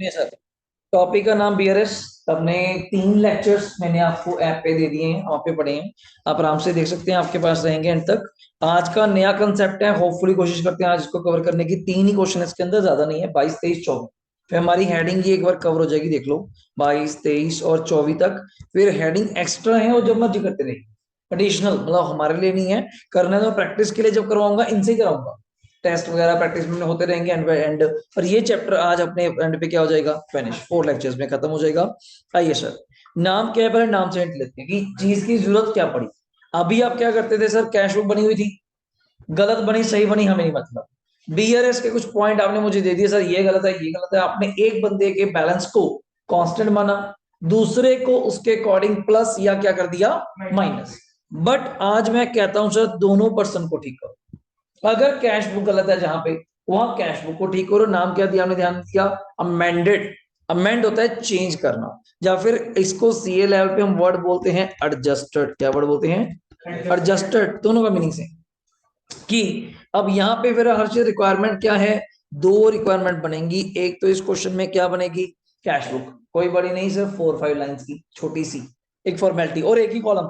नहीं sir, topic का नाम बीआरएस। अपने 3 लेक्चर्स मैंने आपको ऐप पे दे दिए हैं, वहां पे पढ़े हैं। आप आराम से देख सकते हैं, आपके पास रहेंगे एंड तक। आज का नया कंसेप्ट है, होपफुली कोशिश करते हैं आज इसको कवर करने की। 3 ही क्वेश्चन इसके अंदर, ज्यादा नहीं है। 22, 23, 24, फिर हमारी हेडिंग ये एक बार कवर हो जाएगी, देख लो। 22, 23 और 24 तक। फिर हेडिंग एक्स्ट्रा है और जब मर्जी करते रहिए, एडिशनल, मतलब हमारे लिए नहीं है। करना तो प्रैक्टिस के लिए जब करवाऊंगा इनसे ही कराऊंगा। टेस्ट वगैरह प्रैक्टिस में होते रहेंगे एंड बाय एंड। और ये चैप्टर आज अपने एंड पे क्या हो जाएगा, फिनिश, 4 लेक्चर्स में खत्म हो जाएगा। आइए सर, नाम क्या है, पहले नाम से हिंट लेते हैं कि चीज की जरूरत क्या पड़ी। अभी आप क्या करते थे सर, कैश बुक बनी हुई थी, गलत बनी सही बनी हमें नहीं मतलब। बीआरएस के कुछ पॉइंट आपने मुझे दे दिए, सर ये गलत है ये गलत है। आपने एक बंदे के बैलेंस को कांस्टेंट माना, दूसरे को उसके अकॉर्डिंग प्लस या क्या कर दिया, माइनस। बट आज मैं कहता हूं सर, दोनों पर्सन को ठीक करो। अगर कैश बुक गलत है जहां पे, वहां कैश बुक को ठीक करो। नाम क्या दिया हमने, ध्यान दिया, अमेंडेड। अमेंड होता है चेंज करना, या फिर इसको सीए लेवल पे हम वर्ड बोलते हैं एडजस्टेड। क्या वर्ड बोलते हैं, एडजस्टेड। दोनों का मीनिंग से कि अब यहाँ पे फिर हर चीज रिक्वायरमेंट क्या है, 2 रिक्वायरमेंट बनेंगी। एक तो इस क्वेश्चन में क्या बनेगी, कैश बुक, कोई बड़ी नहीं, सिर्फ 4-5 लाइंस की छोटी सी एक फॉर्मेलिटी, और एक ही कॉलम।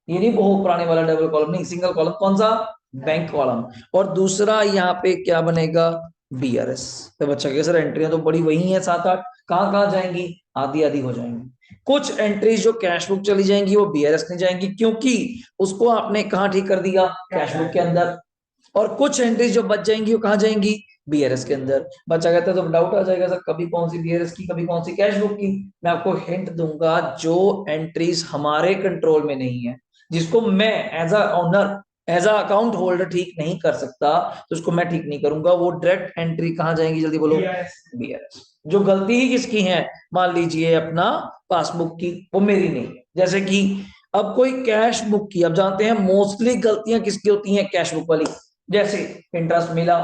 ये नहीं बहुत पुराने वाला डबल कॉलम, नहीं, सिंगल कॉलम। कौन सा, बैंक कॉलम। और दूसरा यहाँ पे क्या बनेगा, बीआरएस। तो बच्चा के सर एंट्रियां तो बड़ी वही है, 7-8, कहाँ कहाँ जाएंगी, आधी आधी हो जाएंगी। कुछ एंट्रीज जो कैश बुक चली जाएंगी वो बीआरएस में जाएंगी, क्योंकि उसको आपने कहाँ ठीक कर दिया, कैश बुक के अंदर। और कुछ एंट्रीज जो बच जाएंगी वो कहाँ जाएंगी, बीआरएस के अंदर। बच्चा कहता है तो डाउट आ जाएगा सर, कभी कौन सी बीआरएस की, कभी कौन सी कैश बुक की। मैं आपको हिंट दूंगा, जो एंट्रीज हमारे कंट्रोल में नहीं है, जिसको मैं as a owner, as a account holder ठीक नहीं कर सकता, तो उसको मैं ठीक नहीं करूंगा। वो डायरेक्ट एंट्री कहाँ जाएंगी, जल्दी बोलो, बीआरएस। जो गलती ही किसकी है, मान लीजिए अपना पासबुक की, वो मेरी नहीं है। जैसे कि अब कोई कैश बुक की, अब जानते हैं मोस्टली गलतियां किसकी होती हैं, कैश बुक वाली। जैसे इंटरेस्ट मिला,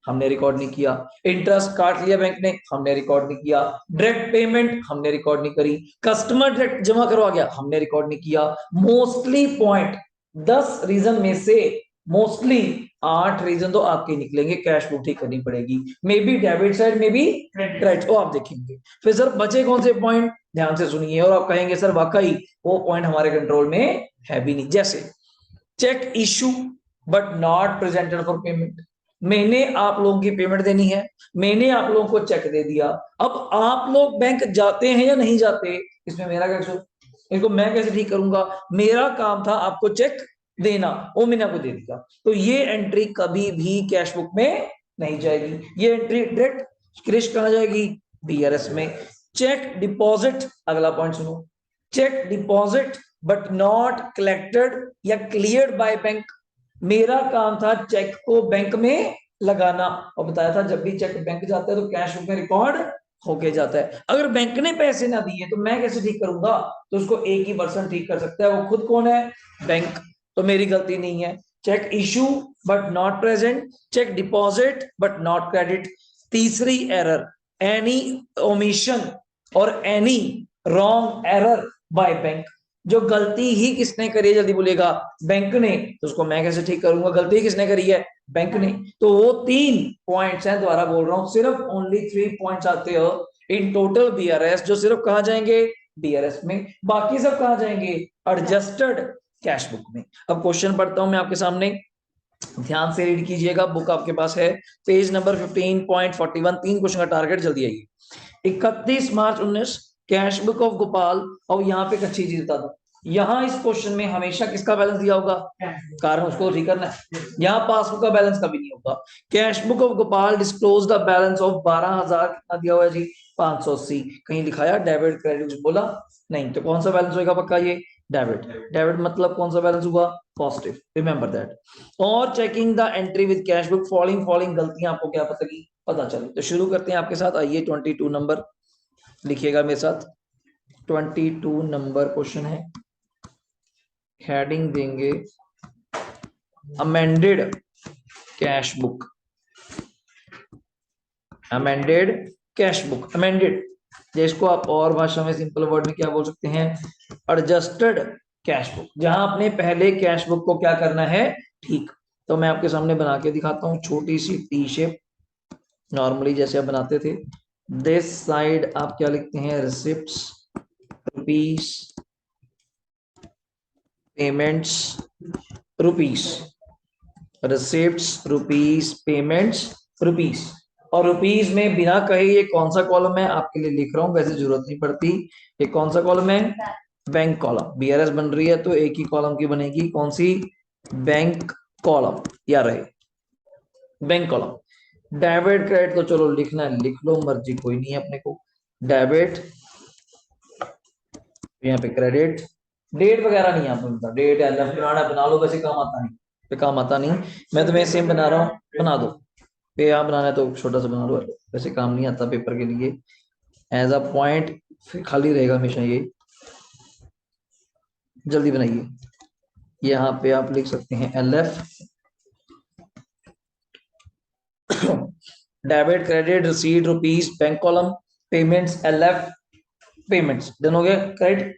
हमने रिकॉर्ड नहीं किया। इंटरेस्ट काट लिया बैंक ने, हमने रिकॉर्ड नहीं किया। डायरेक्ट पेमेंट हमने रिकॉर्ड नहीं करी। कस्टमर डायरेक्ट जमा करवा गया, हमने रिकॉर्ड नहीं किया। मोस्टली पॉइंट, 10 रीजन में से मोस्टली 8 रीजन तो आपके निकलेंगे, कैश बुक ठीक करनी पड़ेगी। मे बी डेबिट साइड में भी क्रेडिट, वो आप देखेंगे। फिर सर बचे कौन से पॉइंट, ध्यान से सुनिए, और आप कहेंगे सर वाकई वो पॉइंट हमारे कंट्रोल में है भी नहीं। जैसे cheque issue but not presented for payment. मैंने आप लोगों की पेमेंट देनी है, मैंने आप लोगों को चेक दे दिया। अब आप लोग बैंक जाते हैं या नहीं जाते, इसमें मेरा क्या कसूर, इसको मैं कैसे ठीक करूंगा। मेरा काम था आपको चेक देना, वो मैंने आपको दे दिया। तो ये एंट्री कभी भी कैश बुक में नहीं जाएगी। ये एंट्री डायरेक्ट क्रिश कहा जाएगी, बीआरएस में। चेक डिपॉजिट, अगला पॉइंट सुनो, cheque deposit but not collected या क्लियर्ड बाय बैंक। मेरा काम था चेक को बैंक में लगाना, और बताया था जब भी चेक बैंक जाता है तो कैश बुक में रिकॉर्ड होके जाता है। अगर बैंक ने पैसे ना दिए तो मैं कैसे ठीक करूंगा, तो उसको एक ही पर्सन ठीक कर सकता है, वो खुद कौन है, बैंक। तो मेरी गलती नहीं है। Cheque issue but not present, cheque deposit but not credit. तीसरी एरर, एनी ओमिशन और any wrong error by bank. जो गलती ही किसने करी है, जल्दी बोलिएगा, बैंक ने। तो उसको मैं कैसे ठीक करूंगा, गलती किसने करी है, बैंक ने। तो वो 3 पॉइंट्स हैं, दोबारा बोल रहा हूं, सिर्फ ओनली 3 पॉइंट्स आते हो इन टोटल बीआरएस, जो सिर्फ कहां जाएंगे, बीआरएस में। बाकी सब कहां जाएंगे, एडजस्टेड कैश बुक में। अब क्वेश्चन पढ़ता हूं मैं आपके सामने, ध्यान से रीड कीजिएगा, बुक आपके पास है, पेज नंबर 15.41। 3 क्वेश्चन का टारगेट, जल्दी आइए। 31 मार्च 19, कैश बुक ऑफ गोपाल। और यहाँ पे एक अच्छी चीज बता दो, यहाँ इस क्वेश्चन में हमेशा किसका बैलेंस दिया होगा, कारण उसको ठीक करना है। यहाँ पासबुक का बैलेंस कभी नहीं होगा। Cash book of Gopal disclose the balance of 12,000, कितना दिया हुआ है जी, 580। कहीं लिखाया डेबिट क्रेडिट, बोला नहीं, तो कौन सा बैलेंस होगा पक्का, ये डेबिट। डेबिट मतलब कौन सा बैलेंस हुआ, पॉजिटिव, रिमेंबर दैट। और checking the entry with cash book, following following गलतियां आपको क्या पता की, पता चली। तो शुरू करते हैं आपके साथ, आइए 22 नंबर लिखिएगा मेरे साथ। 22 नंबर क्वेश्चन है, हेडिंग देंगे amended cash book. Amended cash book, amended, जिसको आप और भाषा में सिंपल वर्ड में क्या बोल सकते हैं, एडजस्टेड कैश बुक। जहां आपने पहले कैश बुक को क्या करना है, ठीक। तो मैं आपके सामने बना के दिखाता हूँ, छोटी सी टी शेप, नॉर्मली जैसे आप बनाते थे। दिस साइड आप क्या लिखते हैं, receipts, rupees, payments, rupees, receipts, rupees, payments, rupees. और रुपीस में बिना कहे ये कौन सा कॉलम है आपके लिए लिख रहा हूं, वैसे जरूरत नहीं पड़ती। ये कौन सा कॉलम है, बैंक कॉलम। बीआरएस बन रही है तो एक ही कॉलम की बनेगी, कौन सी, बैंक कॉलम। याद रहे, बैंक कॉलम। डेबिट क्रेडिट तो चलो लिखना है लिख लो, मर्जी कोई नहीं है अपने को। डेबिट, यहाँ पे क्रेडिट। डेट वगैरह नहीं यहाँ पे बनता, डेट एलएफ बनाना बना लो, वैसे काम आता नहीं, पे काम आता नहीं। मैं तुम्हें सेम बना रहा हूँ, बना दो। पे यहाँ बनाना है तो छोटा सा बना लो, वैसे काम नहीं आता पेपर के लिए। एज अ पॉइंट फिर खाली रहेगा हमेशा ये, जल्दी बनाइए। यहाँ पे आप लिख सकते हैं LF, debit credit receipt rupees bank column, payments LF, payments done हो गया क्रेडिट।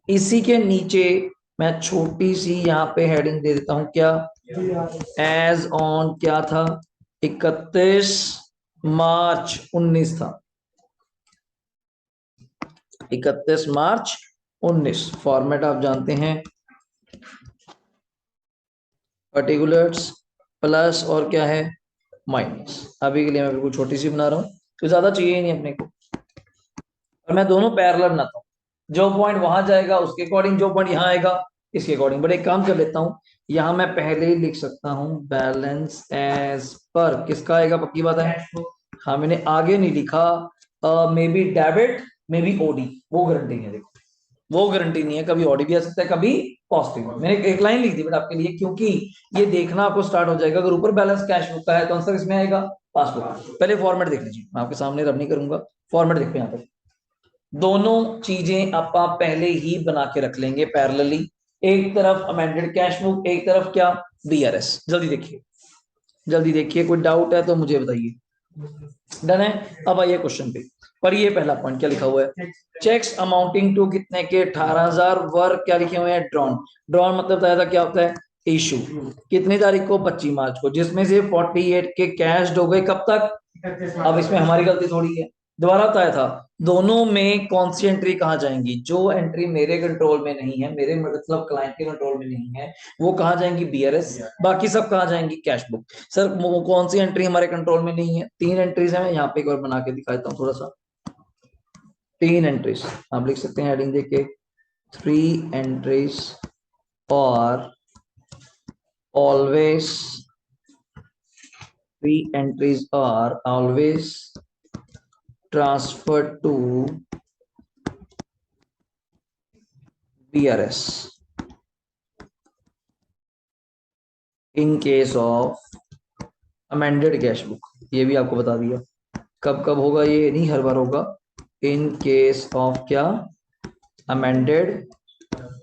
इसी के नीचे मैं छोटी सी यहाँ पे हेडिंग दे देता हूं, क्या, एज ऑन क्या था, 31 मार्च 19 था, 31 मार्च 19। फॉर्मेट आप जानते हैं, पर्टिकुलर्स प्लस और क्या है, माइनस। अभी के लिए मैं बिल्कुल छोटी सी बना रहा हूँ, तो ज्यादा चाहिए ही नहीं अपने को। और मैं दोनों पैरेलल बनाता हूँ, जो पॉइंट वहां जाएगा उसके अकॉर्डिंग, जो पॉइंट यहाँ आएगा इसके अकॉर्डिंग। बट एक काम कर लेता हूँ, यहाँ मैं पहले ही लिख सकता हूँ बैलेंस एज पर किसका आएगा, पक्की बात है। हाँ मैंने आगे नहीं लिखा, may be debit, may be OD, वो गारंटी नहीं है। देखो वो गारंटी नहीं है, कभी ओडी भी आ सकता है, कभी पॉजिटिव। मैंने एक लाइन लिख दी बट आपके लिए, क्योंकि ये देखना आपको स्टार्ट हो जाएगा, अगर ऊपर बैलेंस कैश बुक का है तो आंसर इसमें आएगा पासबुक। पहले फॉर्मेट देख लीजिए, मैं आपके सामने रब नहीं करूंगा, फॉर्मेट देखो यहाँ पे। दोनों चीजें आप पहले ही बना के रख लेंगे पैरेलली, एक तरफ अमेंडेड कैश बुक, एक तरफ क्या, बीआरएस। जल्दी देखिए, जल्दी देखिए, कोई डाउट है तो मुझे बताइए। डन है। अब आइए क्वेश्चन पे, पर ये पहला पॉइंट क्या लिखा हुआ है, चेक्स अमाउंटिंग टू कितने के, 18,000 वर्क क्या लिखे हुए हैं, ड्रॉन। ड्रॉन मतलब बताया था क्या होता है, इशू। कितनी तारीख को, 25 मार्च को, जिसमें से 48 के कैश हो गए कब तक। अब इसमें हमारी गलती थोड़ी है, दोबारा बताया था, दोनों में कौन सी एंट्री कहाँ जाएंगी, जो एंट्री मेरे कंट्रोल में नहीं है, मेरे मतलब क्लाइंट के कंट्रोल में नहीं है, वो कहाँ जाएंगी, बीआरएस। बाकी सब कहाँ जाएंगी, कैश बुक। सर वो कौन सी एंट्री हमारे कंट्रोल में नहीं है, 3 एंट्रीज है, मैं यहाँ पे एक बार बना के दिखा देता हूँ थोड़ा सा। 3 एंट्रीज आप लिख सकते हैं हेडिंग देके, 3 एंट्रीज और always, 3 entries are always transferred to BRS in case of amended cash book। ये भी आपको बता दिया, कब कब होगा ये नहीं, हर बार होगा। इन केस ऑफ क्या, अमेंडेड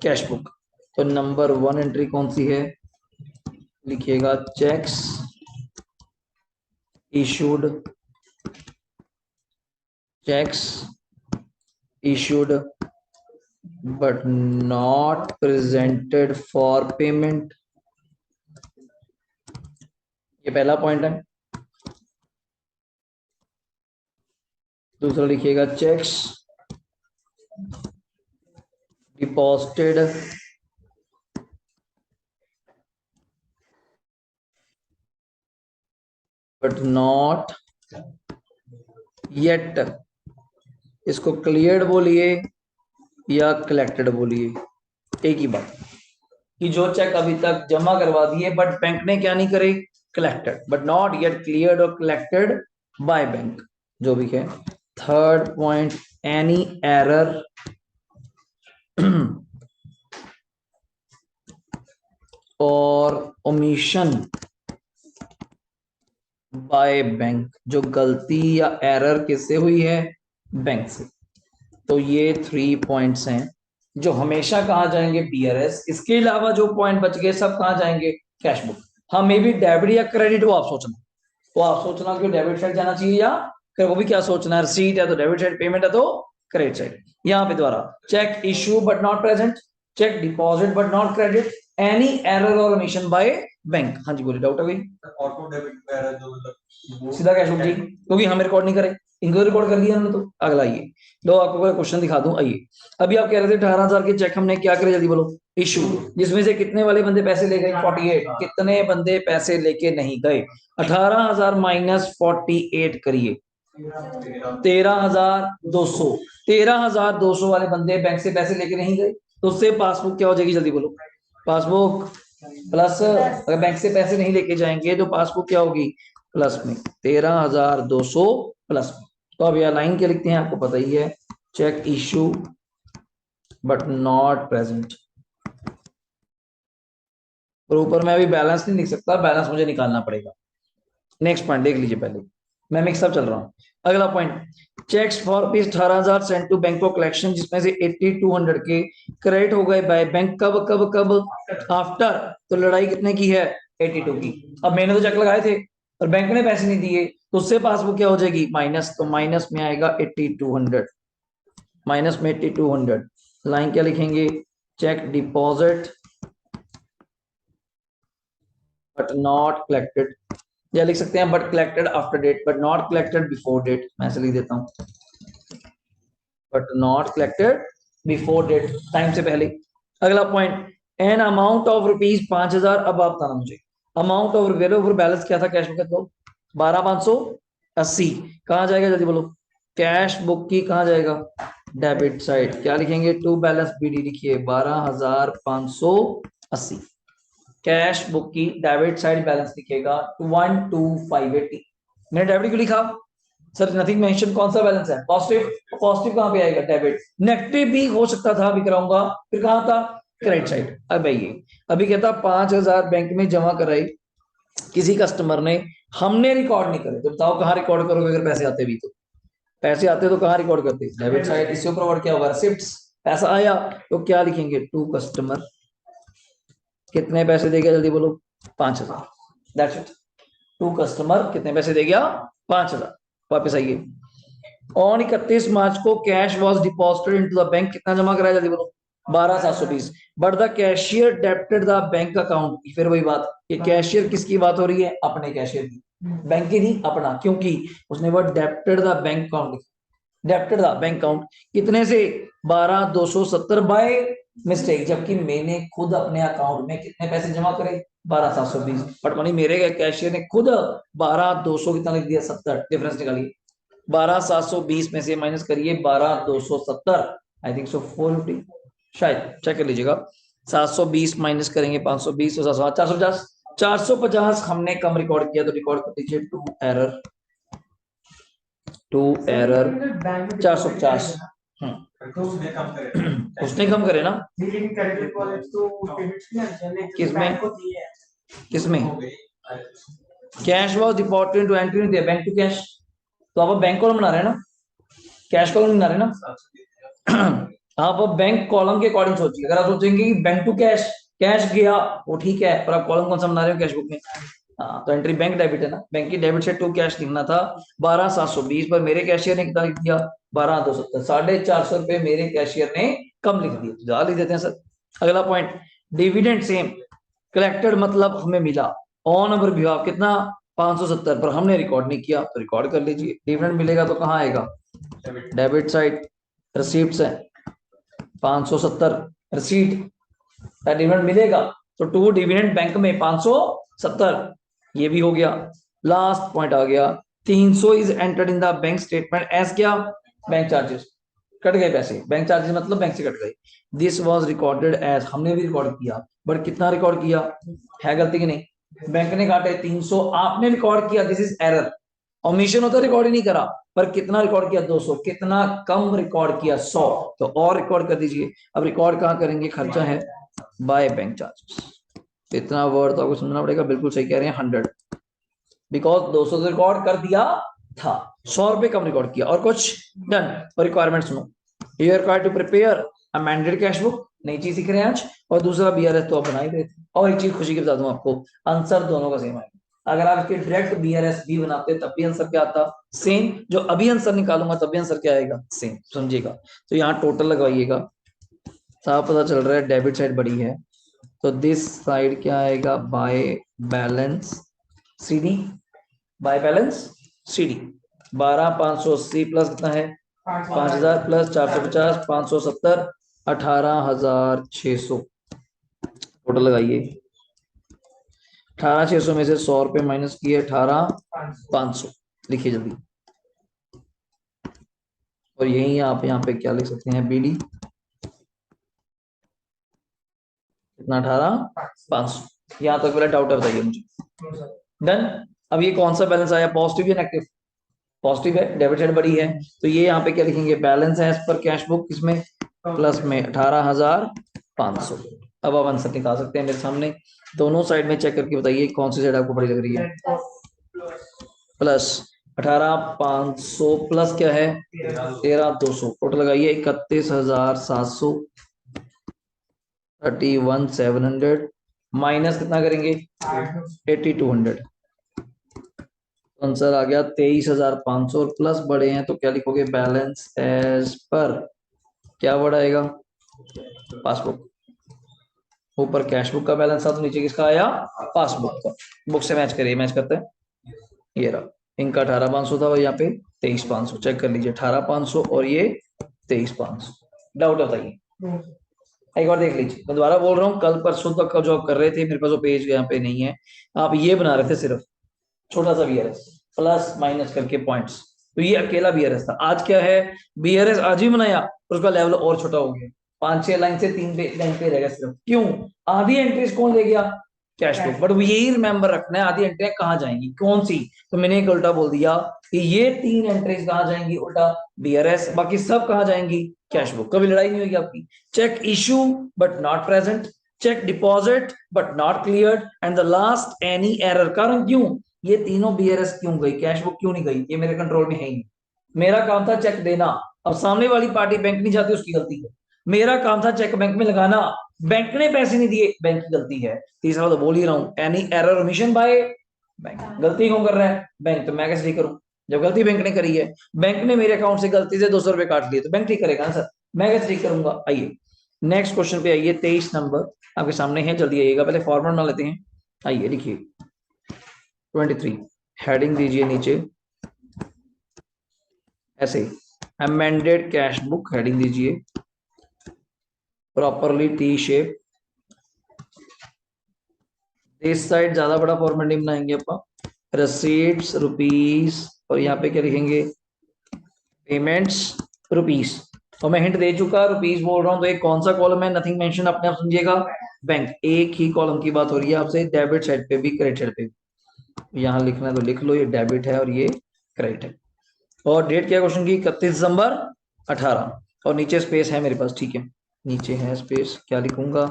कैश बुक। तो नंबर 1 एंट्री कौन सी है, लिखिएगा cheques issued, cheques issued but not presented for payment। ये पहला पॉइंट है। दूसरा लिखिएगा checks deposited but not yet. इसको क्लियर्ड बोलिए या कलेक्टेड बोलिए, एक ही बात, कि जो चेक अभी तक जमा करवा दिए बट बैंक ने क्या नहीं करे, collected, but not yet cleared और कलेक्टेड बाय बैंक, जो भी है। थर्ड पॉइंट, एनी एरर और ओमिशन बाय बैंक, जो गलती या एरर किससे हुई है, बैंक से। तो ये 3 पॉइंट्स हैं जो हमेशा कहा जाएंगे, बीआरएस। इसके अलावा जो पॉइंट बच गए सब कहा जाएंगे, कैश बुक। हाँ मे बी डेबिट या क्रेडिट, वो आप सोचना, वो आप सोचना कि डेबिट साइड जाना चाहिए या, वो भी क्या सोचना है, रिसीट है तो डेबिट साइड, पेमेंट है तो क्रेडिट साइड। यहाँ पे द्वारा cheque issue but not present, cheque deposit but not credit, any error और ओमिशन बाय बैंक। हाँ जी बोलिए, डाउट है कोई, ऑटो डेबिट वगैरह जो मतलब सीधा कैश बुक जी, क्योंकि हम रिकॉर्ड नहीं करें, इनको रिकॉर्ड कर लिया हमने। तो अगला ये दो आपको क्वेश्चन दिखा दूं। आइए, अभी आप कह रहे थे 18,000 के चेक हमने क्या करे, जल्दी बोलो, इशू, जिसमें से कितने वाले बंदे पैसे ले गए, 48। कितने बंदे पैसे लेके नहीं गए? 18,000 माइनस 48 करिए, 13,200। 13,200 वाले बंदे बैंक से पैसे लेके नहीं गए, तो उससे पासबुक क्या हो जाएगी, जल्दी बोलो। पासबुक प्लस, अगर बैंक से पैसे नहीं लेके जाएंगे तो पासबुक क्या होगी, प्लस में 13,200 प्लस में। तो अब यह लाइन क्या लिखते हैं आपको पता ही है, cheque issue but not present. और ऊपर मैं अभी बैलेंस नहीं लिख सकता, बैलेंस मुझे निकालना पड़ेगा। नेक्स्ट पॉइंट देख लीजिए, पहले मैं मिक्सअप चल रहा हूं। अगला point, cheques for rupees 18,000 sent to bank of collection, जिसमें से 8200 के क्रेडिट हो गए बाय बैंक। कब कब कब? आफ्टर। तो लड़ाई कितने की है, 82 की। अब मैंने तो चेक लगाए थे और बैंक ने पैसे नहीं दिए, तो उससे पासबुक क्या हो जाएगी, माइनस। तो माइनस में आएगा 8200, माइनस में 8200। लाइन क्या लिखेंगे, cheque deposit but not collected, या लिख सकते हैं but collected after date, but not collected before date. मैं ऐसे लिख देता हूं, but not collected before date, time से पहले। अगला point, an amount of rupees 5,000। अब आप बताना मुझे, अमाउंट ऑफ बैलेंस क्या था कैश बुक का, 12,580। कहां जाएगा, जल्दी बोलो। कैश बुक की कहां जाएगा, डेबिट साइड। क्या लिखेंगे, टू बैलेंस बीडी लिखिए, 12,580। कैश बुक की डेबिट साइड बैलेंस लिखेगा 12,580। मैंने डेबिट क्यों लिखा सर, नथिंग मेंशन, कौन सा बैलेंस है, पॉजिटिव। पॉजिटिव कहां पे आएगा, डेबिट। नेगेटिव भी हो सकता था, अभी कराऊंगा, फिर कहां था, क्रेडिट साइड। अब ये अभी कहता 5,000 बैंक में जमा कराई किसी कस्टमर ने, हमने रिकॉर्ड नहीं करे, तो बताओ कहां रिकॉर्ड करोगे, अगर पैसे आते भी तो। पैसे आते तो कहां रिकॉर्ड करते, डेबिट साइड। इसके ऊपर और क्या होगा, रिसिप्ट्स। पैसा आया तो क्या लिखेंगे, टू कस्टमर। कितने पैसे दे गया, जल्दी बोलो, 5,000। That's it. टू कस्टमर कितने पैसे दे गया, 5,000। वापस आइए, ऑन 31 मार्च को cash was deposited into the bank. कितना जमा कराया, जल्दी बोलो, 12,720। But the cashier debited the bank account. फिर वही बात, ये कैशियर किसकी बात हो रही है, अपने कैशियर की, बैंक की नहीं, अपना। क्योंकि उसने वो debited the bank account, debited the bank account कितने से, 12,270 बाय मिस्टेक, जबकि मैंने खुद अपने अकाउंट में कितने पैसे जमा करे, 12,720। बट मनी मेरे कैशियर ने खुद 12,200 कितना लिख दिया, 70। डिफरेंस निकालिए, 12,720 में से माइनस करिए 12,270, आई थिंक सो 450, शायद चेक कर लीजिएगा। 720 माइनस करेंगे 520 और 450, 450 हमने कम रिकॉर्ड किया, तो रिकॉर्ड कर दीजिए टू एरर, टू एरर 450। उसने कम करे ना, किसमें, किसमें, cash was deposited to entry दिया बैंक टू कैश। तो आप बैंक कॉलम बना रहे हैं ना, कैश कॉलम बना रहे हैं ना। आप बैंक कॉलम के अकॉर्डिंग सोचिए। अगर आप सोचेंगे कि बैंक टू कैश, कैश गया वो ठीक है, पर आप कॉलम कौन सा बना रहे हो कैश बुक में, हाँ, तो एंट्री बैंक डेबिट है ना, बैंक की डेबिट से टू कैश लिखना था 12,720, पर मेरे कैशियर ने कितना लिख दिया, 12,270। 450 रुपए मेरे कैशियर ने कम लिख दिया, ज्यादा लिख देते हैं सर। अगला पॉइंट, डिविडेंड सेम, कलेक्टेड मतलब हमें मिला, ऑन अवर बिहाफ कितना, 570, पर हमने रिकॉर्ड नहीं किया, तो रिकॉर्ड कर लीजिए। डिविडेंड मिलेगा तो कहाँ आएगा, डेबिट साइड, रिसीप्ट है 570, रिसीट, डिविडेंड मिलेगा तो टू डिविडेंड बैंक में 570, ये भी हो गया। लास्ट पॉइंट आ गया, 300 is entered in the bank statement as क्या, बैंक चार्जेस। कट गए पैसे, बैंक चार्जेस मतलब बैंक से कट गए। दिस वाज रिकॉर्डेड एज, हमने भी रिकॉर्ड किया, बट कितना रिकॉर्ड किया, है गलती की नहीं, बैंक ने काटे 300, आपने रिकॉर्ड किया, दिस इज एरर। ओमिशन होता, रिकॉर्ड ही नहीं करा, पर कितना रिकॉर्ड किया, 200। कितना कम रिकॉर्ड किया, 100। तो और रिकॉर्ड कर दीजिए। अब रिकॉर्ड कहाँ करेंगे, खर्चा है बाय बैंक चार्जेस। इतना वर्ड तो आपको समझना पड़ेगा, बिल्कुल सही कह रहे हैं, 100, बिकॉज 200 से रिकॉर्ड कर दिया था, 100 रुपए कम रिकॉर्ड किया। और कुछ डन। और रिक्वायरमेंट सुनो, you are required to prepare amended cash book, नई चीज सीख रहे हैं आज। और दूसरा बीआरएस तो आप बना ही रहे थे। और एक चीज खुशी की बता दूं आपको, आंसर दोनों का सेम आएगा। अगर आप इसके डायरेक्ट बीआरएस भी बनाते तब भी आंसर क्या आता, सेम। जो अभी आंसर निकालूंगा तब भी आंसर क्या आएगा, सेम, समझिएगा। तो यहाँ टोटल लगवाइएगा, साफ पता चल रहा है डेबिट साइड बड़ी है, तो दिस साइड क्या आएगा, by balance CD, by balance CD. 12,580 plus कितना है 5,000 प्लस 450 570 18,600 टोटल लगाइए। 18,600 में से 100 रुपए माइनस किए 18,500 लिखिए जल्दी। और यही आप यहाँ पे क्या लिख सकते हैं बीडी कितना 18,500। यहाँ तक मेरा डाउट है बताइए मुझे। डन। अब ये कौन सा बैलेंस आया पॉजिटिव या नेगेटिव? पॉजिटिव है, डेबिट साइड बड़ी है, तो ये यहाँ पे क्या लिखेंगे बैलेंस है एज पर कैश बुक किसमें प्लस में 18,500। अब आप आंसर निकाल सकते हैं मेरे सामने। दोनों साइड में चेक करके बताइए कौन सी साइड आपको बड़ी लग रही है। प्लस 18,500 प्लस क्या है 13,200 टोटल लगाइए 31,700 31,700 माइनस कितना करेंगे 8,200। आंसर आ गया 23,500 और प्लस बड़े हैं तो क्या लिखोगे बैलेंस एज पर क्या बढ़ाएगा पासबुक। ऊपर कैश बुक का बैलेंस था तो नीचे किसका आया पासबुक का। बुक से मैच करिए, मैच करते हैं। ये रहा इनका 18,500 था और यहाँ पे 23,500 चेक कर लीजिए 18,500 और ये 23,500। डाउट बताइए एक बार देख लीजिए। मैं दोबारा बोल रहा हूँ कल परसों तक का जो आप कर रहे थे मेरे पास वो पेज यहाँ पे नहीं है। आप ये बना रहे थे सिर्फ छोटा सा बीआरएस प्लस माइनस करके पॉइंट्स, तो ये अकेला बीआरएस था। आज क्या है बीआरएस आज ही बनाया और उसका लेवल और छोटा हो गया 5-6 लाइन से 3 लाइन पे रहेगा सिर्फ। क्यों आधी एंट्रीज कौन ले गया कैश बुक, बट यही रिमेंबर रखना है आधी एंट्री कहाँ जाएंगी कौन सी। तो मैंने एक उल्टा बोल दिया कि ये 3 एंट्रीज कहाँ जाएंगी उल्टा बीआरएस, बाकी सब कहाँ जाएंगी कैश बुक। कभी लड़ाई नहीं होगी आपकी। Cheque issue but not present, cheque deposit but not clear and the last any error. कारण क्यों ये तीनों बीआरएस क्यों गई कैश बुक क्यों नहीं गई, ये मेरे कंट्रोल में है ही नहीं। मेरा काम था चेक देना, अब सामने वाली पार्टी बैंक नहीं जाती उसकी गलती है। मेरा काम था चेक बैंक में लगाना, बैंक ने पैसे नहीं दिए बैंक की गलती है। तीसरा तो बोल ही रहा हूं any error omission by bank. गलती कौन कर रहा है बैंक, तो मैं कैसे ठीक करूं जब गलती बैंक ने करी है। बैंक ने मेरे अकाउंट से गलती से 200 रुपए काट लिए तो बैंक ठीक करेगा ना सर, मैं कैसे ठीक करूंगा। आइए नेक्स्ट क्वेश्चन पे आइए 23 नंबर आपके सामने है, जल्दी आइएगा। पहले फॉर्मूला बना लेते हैं। आइए लिखिए 23 हेडिंग दीजिए नीचे ऐसे अमेंडेड कैश बुक हेडिंग दीजिए प्रॉपरली टी शेप। इस साइड ज्यादा बड़ा फॉर्मेट नहीं बनाएंगे अपन, रसीट्स रुपीस और यहाँ पे क्या लिखेंगे पेमेंट्स रुपीस। और मैं हिंट दे चुका रुपीस बोल रहा हूँ तो एक कौन सा कॉलम है नथिंग मेंशन अपने आप समझिएगा बैंक। एक ही कॉलम की बात हो रही है आपसे डेबिट साइड पे भी क्रेडिट साइड पे भी। यहाँ लिखना है तो लिख लो ये डेबिट है और ये क्रेडिट है। और डेट क्या क्वेश्चन की 31 दिसंबर 18 और नीचे स्पेस है मेरे पास ठीक है नीचे है स्पेस क्या लिखूंगा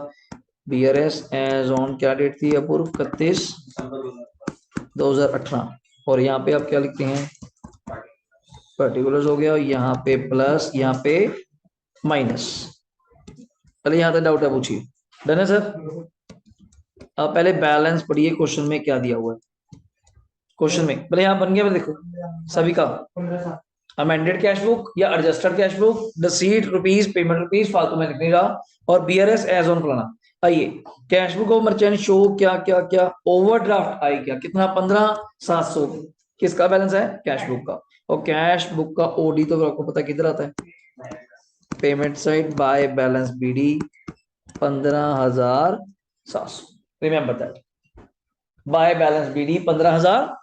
बीआरएस एज ऑन क्या डेट थी अपूर्व 31/2018 और यहाँ पे आप क्या लिखते हैं पर्टिकुलर्स हो गया और यहाँ पे प्लस यहाँ पे माइनस। पहले यहाँ तक डाउट है पूछिए। डन है सर। अब पहले बैलेंस पढ़िए क्वेश्चन में क्या दिया हुआ है। क्वेश्चन में पहले यहाँ बन गया मैं देखो सभी का अमेंडेड कैश बुक या adjusted cash book receipt rupees payment rupees फालतू में लिख नहीं रहा और बीआरएस एज ऑन फलाना। आइए cash book of merchant show क्या क्या क्या ओवरड्राफ्ट आई क्या कितना 15,700 किसका बैलेंस है कैश बुक का। और कैश बुक का ओडी तो आपको पता किधर आता है payment side by balance BD 15,700 remember that by balance BD 15,000।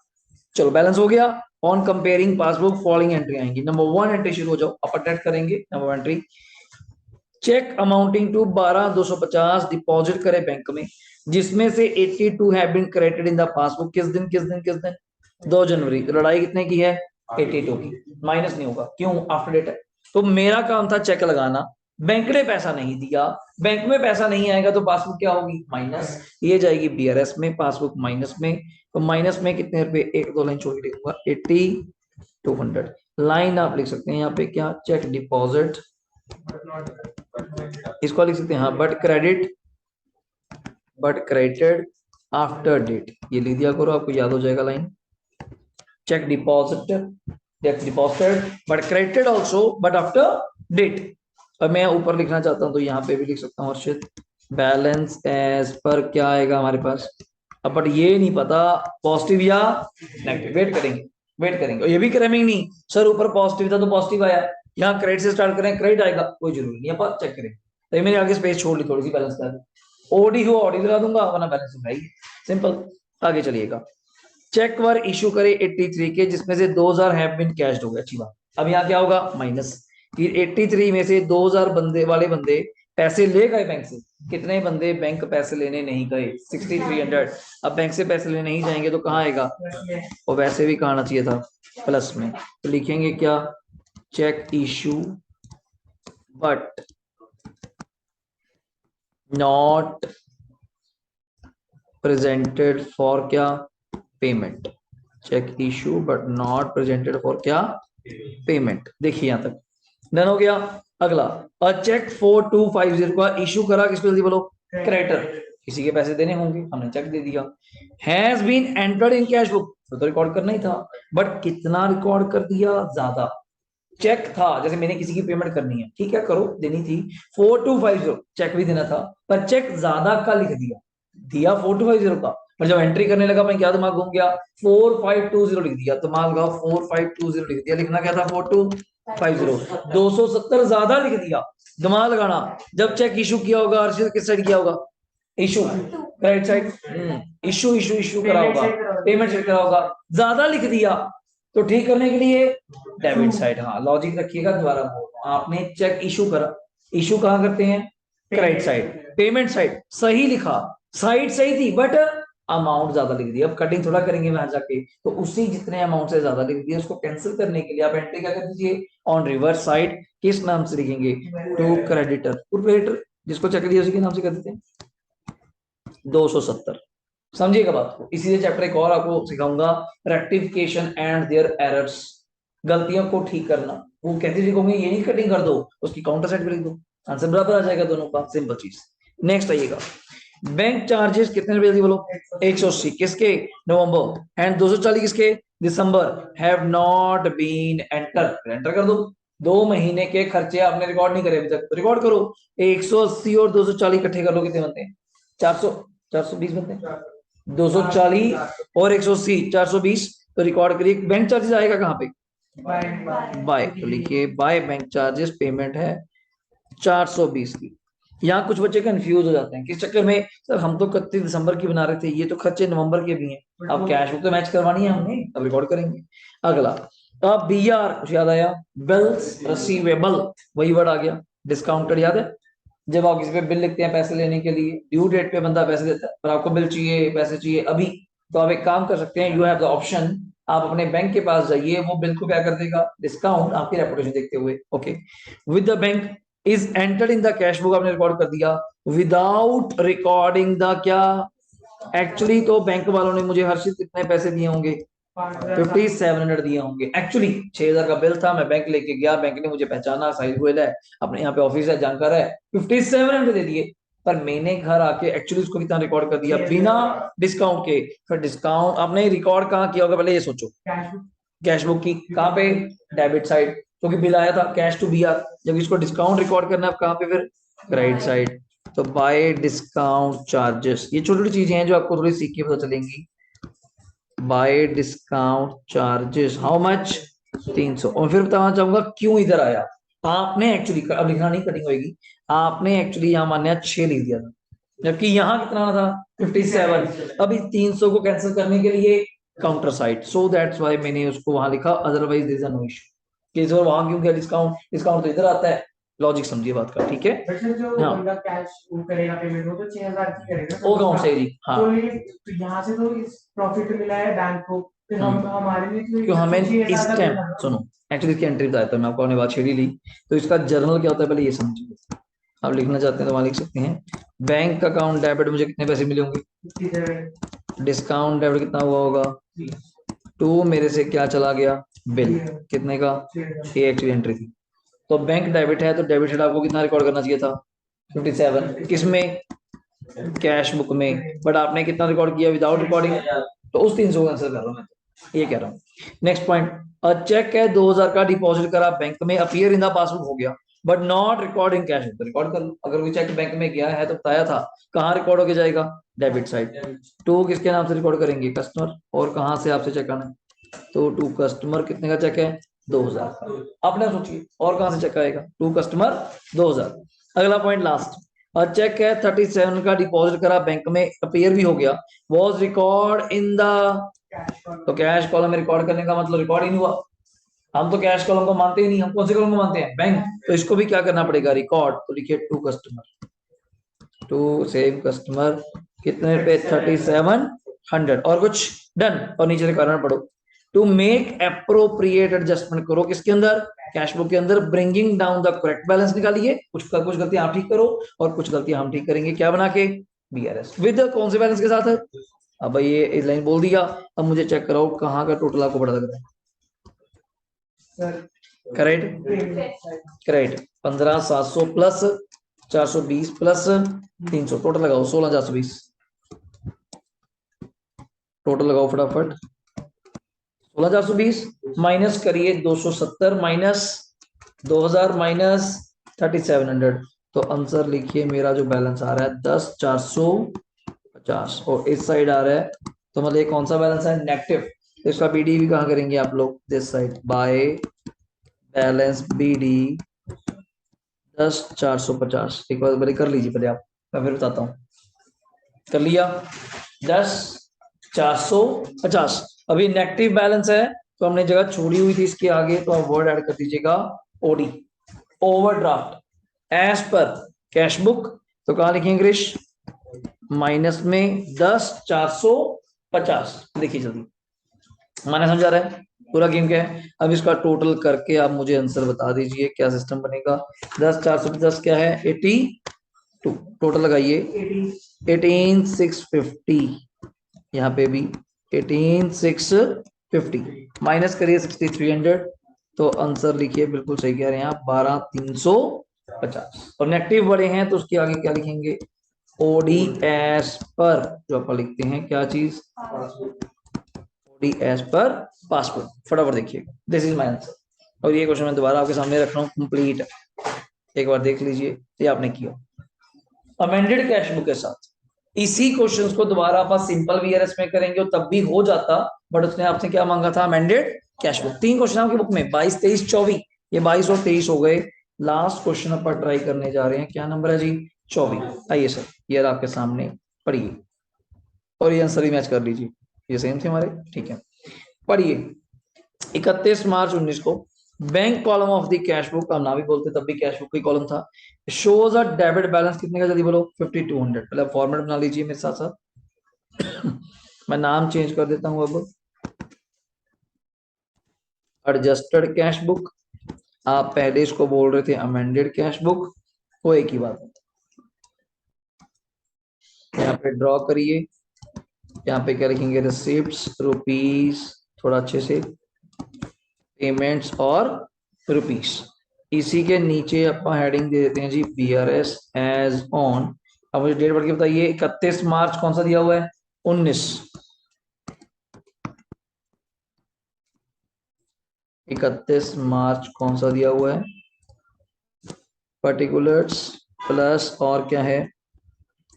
चलो बैलेंस हो गया। On comparing passbook following entry आएंगी। नंबर 1 एंट्री शुरू हो जाओ अपर डेट करेंगे। Number entry cheque amounting to 12,250 deposit करे बैंक में जिसमें से 82 have been credited in the passbook. किस दिन किस दिन किस दिन 2 जनवरी। लड़ाई कितने की है 82 की, माइनस नहीं होगा क्यों आफ्टर डेट है। तो मेरा काम था चेक लगाना, बैंक ने पैसा नहीं दिया, बैंक में पैसा नहीं आएगा तो पासबुक क्या होगी माइनस, ये जाएगी बीआरएस में पासबुक माइनस में। तो माइनस में कितने रुपए 1-2 लाइन छोड़ के लिखूंगा 80,200 लाइन आप लिख सकते हैं यहाँ पे क्या चेक डिपॉजिट इसको लिख सकते हैं हाँ बट क्रेडिटेड आफ्टर डेट ये लिख दिया करो आपको याद हो जाएगा line. Cheque deposited but credited also but after date. और मैं ऊपर लिखना चाहता हूं तो यहाँ पे भी लिख सकता हूँ अर्षित बैलेंस एज पर क्या आएगा हमारे पास। अब बट ये नहीं पता पॉजिटिव या नेगेटिव, वेट करेंगे वेट करेंगे। और ये भी करेंगे नहीं सर ऊपर पॉजिटिव था तो पॉजिटिव आया, यहाँ क्रेडिट से स्टार्ट करें क्रेडिट आएगा, कोई जरूरी नहीं, आप चेक करें। तो मैंने आगे स्पेस छोड़ ली थोड़ी सी बैलेंस का, ओडी हो ओडी दिला दूंगा वरना बैलेंस भाई, सिंपल। आगे चलिएगा, चेक वर इशू करे 83 के जिसमें से 2000 हैव बीन कैश्ड हो गए, अच्छी बात। अब यहाँ क्या होगा माइनस, फिर 83 में से 2000 बंदे वाले बंदे पैसे ले गए बैंक से, कितने बंदे बैंक पैसे लेने नहीं गए 6300। अब बैंक से पैसे लेने नहीं जाएंगे तो कहाँ आएगा, और वैसे भी कहाँ आना चाहिए था प्लस में, तो लिखेंगे क्या, cheque issue but not presented for क्या, payment. Cheque issue but not presented for क्या, पेमेंट। देखिए यहां तक डन हो गया। अगला, अ चेक 4250 का इशू करा किसको, जल्दी बोलो, क्रेडिटर, किसी के पैसे देने होंगे, हमने चेक दे दिया। Has been entered in cash book, तो रिकॉर्ड करना ही था, बट कितना रिकॉर्ड कर दिया, ज्यादा। चेक था, जैसे मैंने किसी की पेमेंट करनी है, ठीक है करो, देनी थी 4250, चेक भी देना था, पर चेक ज्यादा का लिख दिया, दिया 4250 का, पर जब एंट्री करने लगा मैं क्या दिमाग घूम गया, 4520 लिख दिया, दिमाग लगाओ 4520 लिख दिया, लिखना क्या था 4250, 270 ज्यादा लिख दिया, दिमाग लगाना। जब चेक इशू किया होगा अर्षित किस साइड किया होगा, issue right side, issue issue issue करा होगा, पेमेंट साइड करा होगा, ज्यादा लिख दिया, तो ठीक करने के लिए डेबिट साइड। हाँ लॉजिक रखिएगा, दोबारा आपने चेक इशू करा, इशू कहाँ करते हैं, क्रेडिट साइड, पेमेंट साइड सही लिखा, साइड सही थी बट अमाउंट ज्यादा लिख दिया। अब कटिंग थोड़ा करेंगे वहां जाके, तो उसी जितने अमाउंट से ज्यादा लिख दिया उसको कैंसिल करने के लिए आप एंट्री क्या कर दीजिए, ऑन रिवर्स साइड किस नाम से लिखेंगे, टू क्रेडिटर, टू क्रेडिटर जिसको चेक दिया उसी के नाम से कर देते हैं 270। समझिएगा बात को, इसीलिए चैप्टर एक और आपको सिखाऊंगा, रेक्टिफिकेशन एंड देयर एरर्स, गलतियों को ठीक करना। वो कहते लिखोगे ये नहीं कटिंग कर दो, उसकी काउंटर साइड पे लिख दो, आंसर बराबर आ जाएगा दोनों का, सिंपल चीज। नेक्स्ट आइएगा, बैंक चार्जेस कितने रुपए जल्दी बोलो, 180 किसके, नवंबर, एंड 240 किसके, December, have not been enter, enter कर दो। 2 महीने के खर्चे आपने रिकॉर्ड नहीं करे अभी तक, तो रिकॉर्ड करो। 180 और 240 इकट्ठे कर लो, कितने बनते हैं, 400, 420 बनते हैं, 240 और 180 420, तो रिकॉर्ड करिए। बैंक चार्जेस आएगा कहाँ पे, बाय, तो लिखिए बाय बैंक चार्जेस पेमेंट है 420 की। यहाँ कुछ बच्चे कंफ्यूज हो जाते हैं किस चक्कर में, सर हम तो 31 दिसंबर की बना रहे थे, ये तो खर्चे नवंबर के भी हैं, अब कैश बुक तो मैच करवानी है हमने, अब रिकॉर्ड करेंगे। अगला, अब बी आर कुछ याद आया, बिल्स रिसीवेबल, वही वर्ड आ गया, डिस्काउंटेड याद है, जब आप किसी पे बिल लिखते हैं पैसे लेने के लिए, ड्यू डेट पे बंदा पैसे देता है, पर आपको बिल चाहिए, पैसे चाहिए अभी, तो आप एक काम कर सकते हैं, यू हैव द ऑप्शन, आप अपने बैंक के पास जाइए, वो बिल को क्या कर देगा, डिस्काउंट, आपकी रेपुटेशन देखते हुए। Okay, with the bank is entered in the cash book, आपने रिकॉर्ड कर दिया, विदाउट रिकॉर्डिंग द क्या, एक्चुअली तो बैंक वालों ने मुझे हर्षित कितने पैसे दिए होंगे, 5700 दिए होंगे, एक्चुअली 6000 का बिल था, मैं बैंक लेके गया, बैंक ने मुझे पहचाना, साहिल गोयल है, अपने यहाँ पे ऑफिस है, जानकार है, 5700 दे दिए, पर मैंने घर आके एक्चुअली उसको कितना रिकॉर्ड कर दिया बिना डिस्काउंट के। फिर डिस्काउंट आपने रिकॉर्ड कहाँ किया होगा, पहले ये सोचो, कैश बुक की कहाँ पे, डेबिट साइड, क्योंकि बिल आया था कैश टू बी आर, जब इसको डिस्काउंट रिकॉर्ड करना है कहाँ पे, फिर क्रेडिट साइड, तो बाय डिस्काउंट चार्जेस, ये छोटी छोटी चीजें हैं जो आपको थोड़ी सीख के पता चलेंगी। Bye discount charges how much, 300। और फिर बताना चाहूंगा क्यों इधर आया, आपने एक्चुअली, अब लिखना नहीं कटिंग होगी, आपने एक्चुअली यहाँ मान्या 6 लिख दिया था, जबकि यहाँ कितना आना था 57, अभी 300 को कैंसिल करने के लिए counter side, so that's why मैंने उसको वहां लिखा, otherwise there is no issue, कि वहां क्यों गया डिस्काउंट, डिस्काउंट तो इधर आता है, लॉजिक समझिए बात का, ठीक है। जो बंदा कैश वो करेगा पेमेंट, वो तो 6000 की करेगा, वो अकाउंट से जी, हाँ, तो लेकिन तो यहाँ से तो इस प्रॉफिट मिला है बैंक को, फिर हम हमारे लिए तो क्यों हमें इस 6000 टाइम, का सुनो एक्चुअली इसकी एंट्री बताया था मैं आपको, आपने बात छेड़ी ली, तो इसका जर्नल क्या होता है पहले ये समझिए, आप लिखना चाहते हैं तो वहां लिख सकते हैं, बैंक अकाउंट डेबिट मुझे कितने पैसे मिले होंगे, डिस्काउंट डेबिट कितना हुआ होगा, 2 मेरे से क्या चला गया, बिल कितने का, ये एक्चुअली एंट्री थी, तो बैंक डेबिट है तो डेबिट साइड आपको कितना रिकॉर्ड करना चाहिए था, 57, किसमें, कैश बुक में, बट आपने कितना रिकॉर्ड किया विदाउट रिकॉर्डिंग, तो उस 300 को आंसर कर रहा हूँ मैं, ये कह रहा हूँ। नेक्स्ट पॉइंट, चेक है 2000 का डिपॉजिट करा बैंक में, अपीयर इन द पासबुक हो गया, but not record in cash, तो रिकॉर्ड कर लो, अगर कोई चेक बैंक में गया है तो बताया था कहाँ रिकॉर्ड होके जाएगा, डेबिट साइड, टू किसके नाम से रिकॉर्ड करेंगे, कस्टमर, और कहाँ से आपसे चेक आना है, तो टू कस्टमर कितने का चेक है? 2000 का। अपने सोचिए और कहां से चेक आएगा? To customer 2000। अगला पॉइंट लास्ट, और चेक है 37 का डिपॉजिट करा बैंक में, अपीयर भी हो गया, वॉज रिकॉर्ड इन द, तो कैश कॉलम में रिकॉर्ड करने का मतलब रिकॉर्ड ही नहीं हुआ। हम तो कैश कॉलम को मानते ही नहीं, हम कौन से कॉलम को मानते हैं? बैंक। तो इसको भी क्या करना पड़ेगा? रिकॉर्ड। तो लिखिए to customer, to same customer कितने पे? 3700। और कुछ? डन। और नीचे का कारण पढ़ो, टू मेक अप्रोप्रिएट एडजस्टमेंट करो किसके अंदर? कैश बुक के अंदर। Bringing down the correct balance निकालिए, कुछ गलतियां आप ठीक करो और कुछ गलतियां हम ठीक करेंगे, क्या बना के? बीआरएस। विद कौन से बैलेंस के साथ है? अब भाई ये इस लाइन बोल दिया, अब मुझे चेक कराओ कहाँ का टोटल आपको बड़ा लग रहा है? Correct, correct. 15700 plus 420 plus 300, total लगाओ 16420। टोटल लगाओ फटाफट। 16420 माइनस करिए 270 माइनस 2000 माइनस 3700, तो आंसर लिखिए मेरा जो बैलेंस आ रहा है 10450, और इस साइड आ रहा है, तो मतलब ये कौन सा बैलेंस है? नेगेटिव। तो इसका बीडी भी कहाँ करेंगे आप लोग? This side, by balance BD 10450। एक बार बड़े कर लीजिए पहले आप, मैं फिर बताता हूँ। कर लिया 10450। अभी नेगेटिव बैलेंस है तो हमने जगह छोड़ी हुई थी इसके आगे, तो आप वर्ड ऐड कर दीजिएगा OD, overdraft as per cash book. तो कहां लिखेंगे क्रिश? माइनस में 10450। देखिए जल्दी, माना समझा रहा है पूरा गेम क्या है? अब इसका टोटल करके आप मुझे आंसर बता दीजिए क्या सिस्टम बनेगा। 10450 क्या है? 82। टोटल लगाइए 18650, यहाँ पे भी 18650 माइनस करिए 6300, तो आंसर लिखिए बिल्कुल सही कह रहे हैं आप 12350। और नेगेटिव बड़े हैं तो उसके आगे क्या लिखेंगे? ओडी एस पर, जो आप लिखते हैं क्या चीज? ओडी एस पर पासपोर्ट। फटाफट देखिए, दिस इज माय आंसर। और ये क्वेश्चन मैं दोबारा आपके सामने रख रहा हूँ, कंप्लीट, एक बार देख लीजिए ये आपने किया अमेंडेड कैश बुक के साथ। इसी क्वेश्चंस को दोबारा आप सिंपल वीआरएस में करेंगे तब भी हो जाता, बट उसने आपसे क्या मांगा था? Amended cash book. 3 क्वेश्चन आपकी बुक में, 22 23 24, ये 22 और 23 हो गए। लास्ट क्वेश्चन अपन ट्राई करने जा रहे हैं, क्या नंबर है जी? 24। आइए सर, ये आपके सामने पढ़िए और ये आंसर ही मैच कर लीजिए, ये सेम थे हमारे, ठीक है। पढ़िए, 31 मार्च 19 को bank column of the cash book, हम ना भी बोलते तब भी कैश बुक का कॉलम था, शोज अ डेबिट बैलेंस कितने का? जल्दी बोलो। 5200। पहले फॉर्मेट बना लीजिए मेरे साथ साथ। मैं नाम चेंज कर देता हूं अब, एडजस्टेड कैश बुक। आप पहले इसको बोल रहे थे अमेंडेड कैश बुक, वो एक ही बात है। यहाँ पे ड्रॉ करिए, यहाँ पे क्या लिखेंगे? रिसिप्ट्स, रुपीस, थोड़ा अच्छे से, पेमेंट्स और रुपीस। इसी के नीचे अपन हेडिंग दे देते हैं जी बीआरएस एज ऑन। अब मुझे डेट बढ़ के बताइए, 31 मार्च कौन सा दिया हुआ है? 19। 31 मार्च कौन सा दिया हुआ है? पर्टिकुलर्स प्लस और क्या है?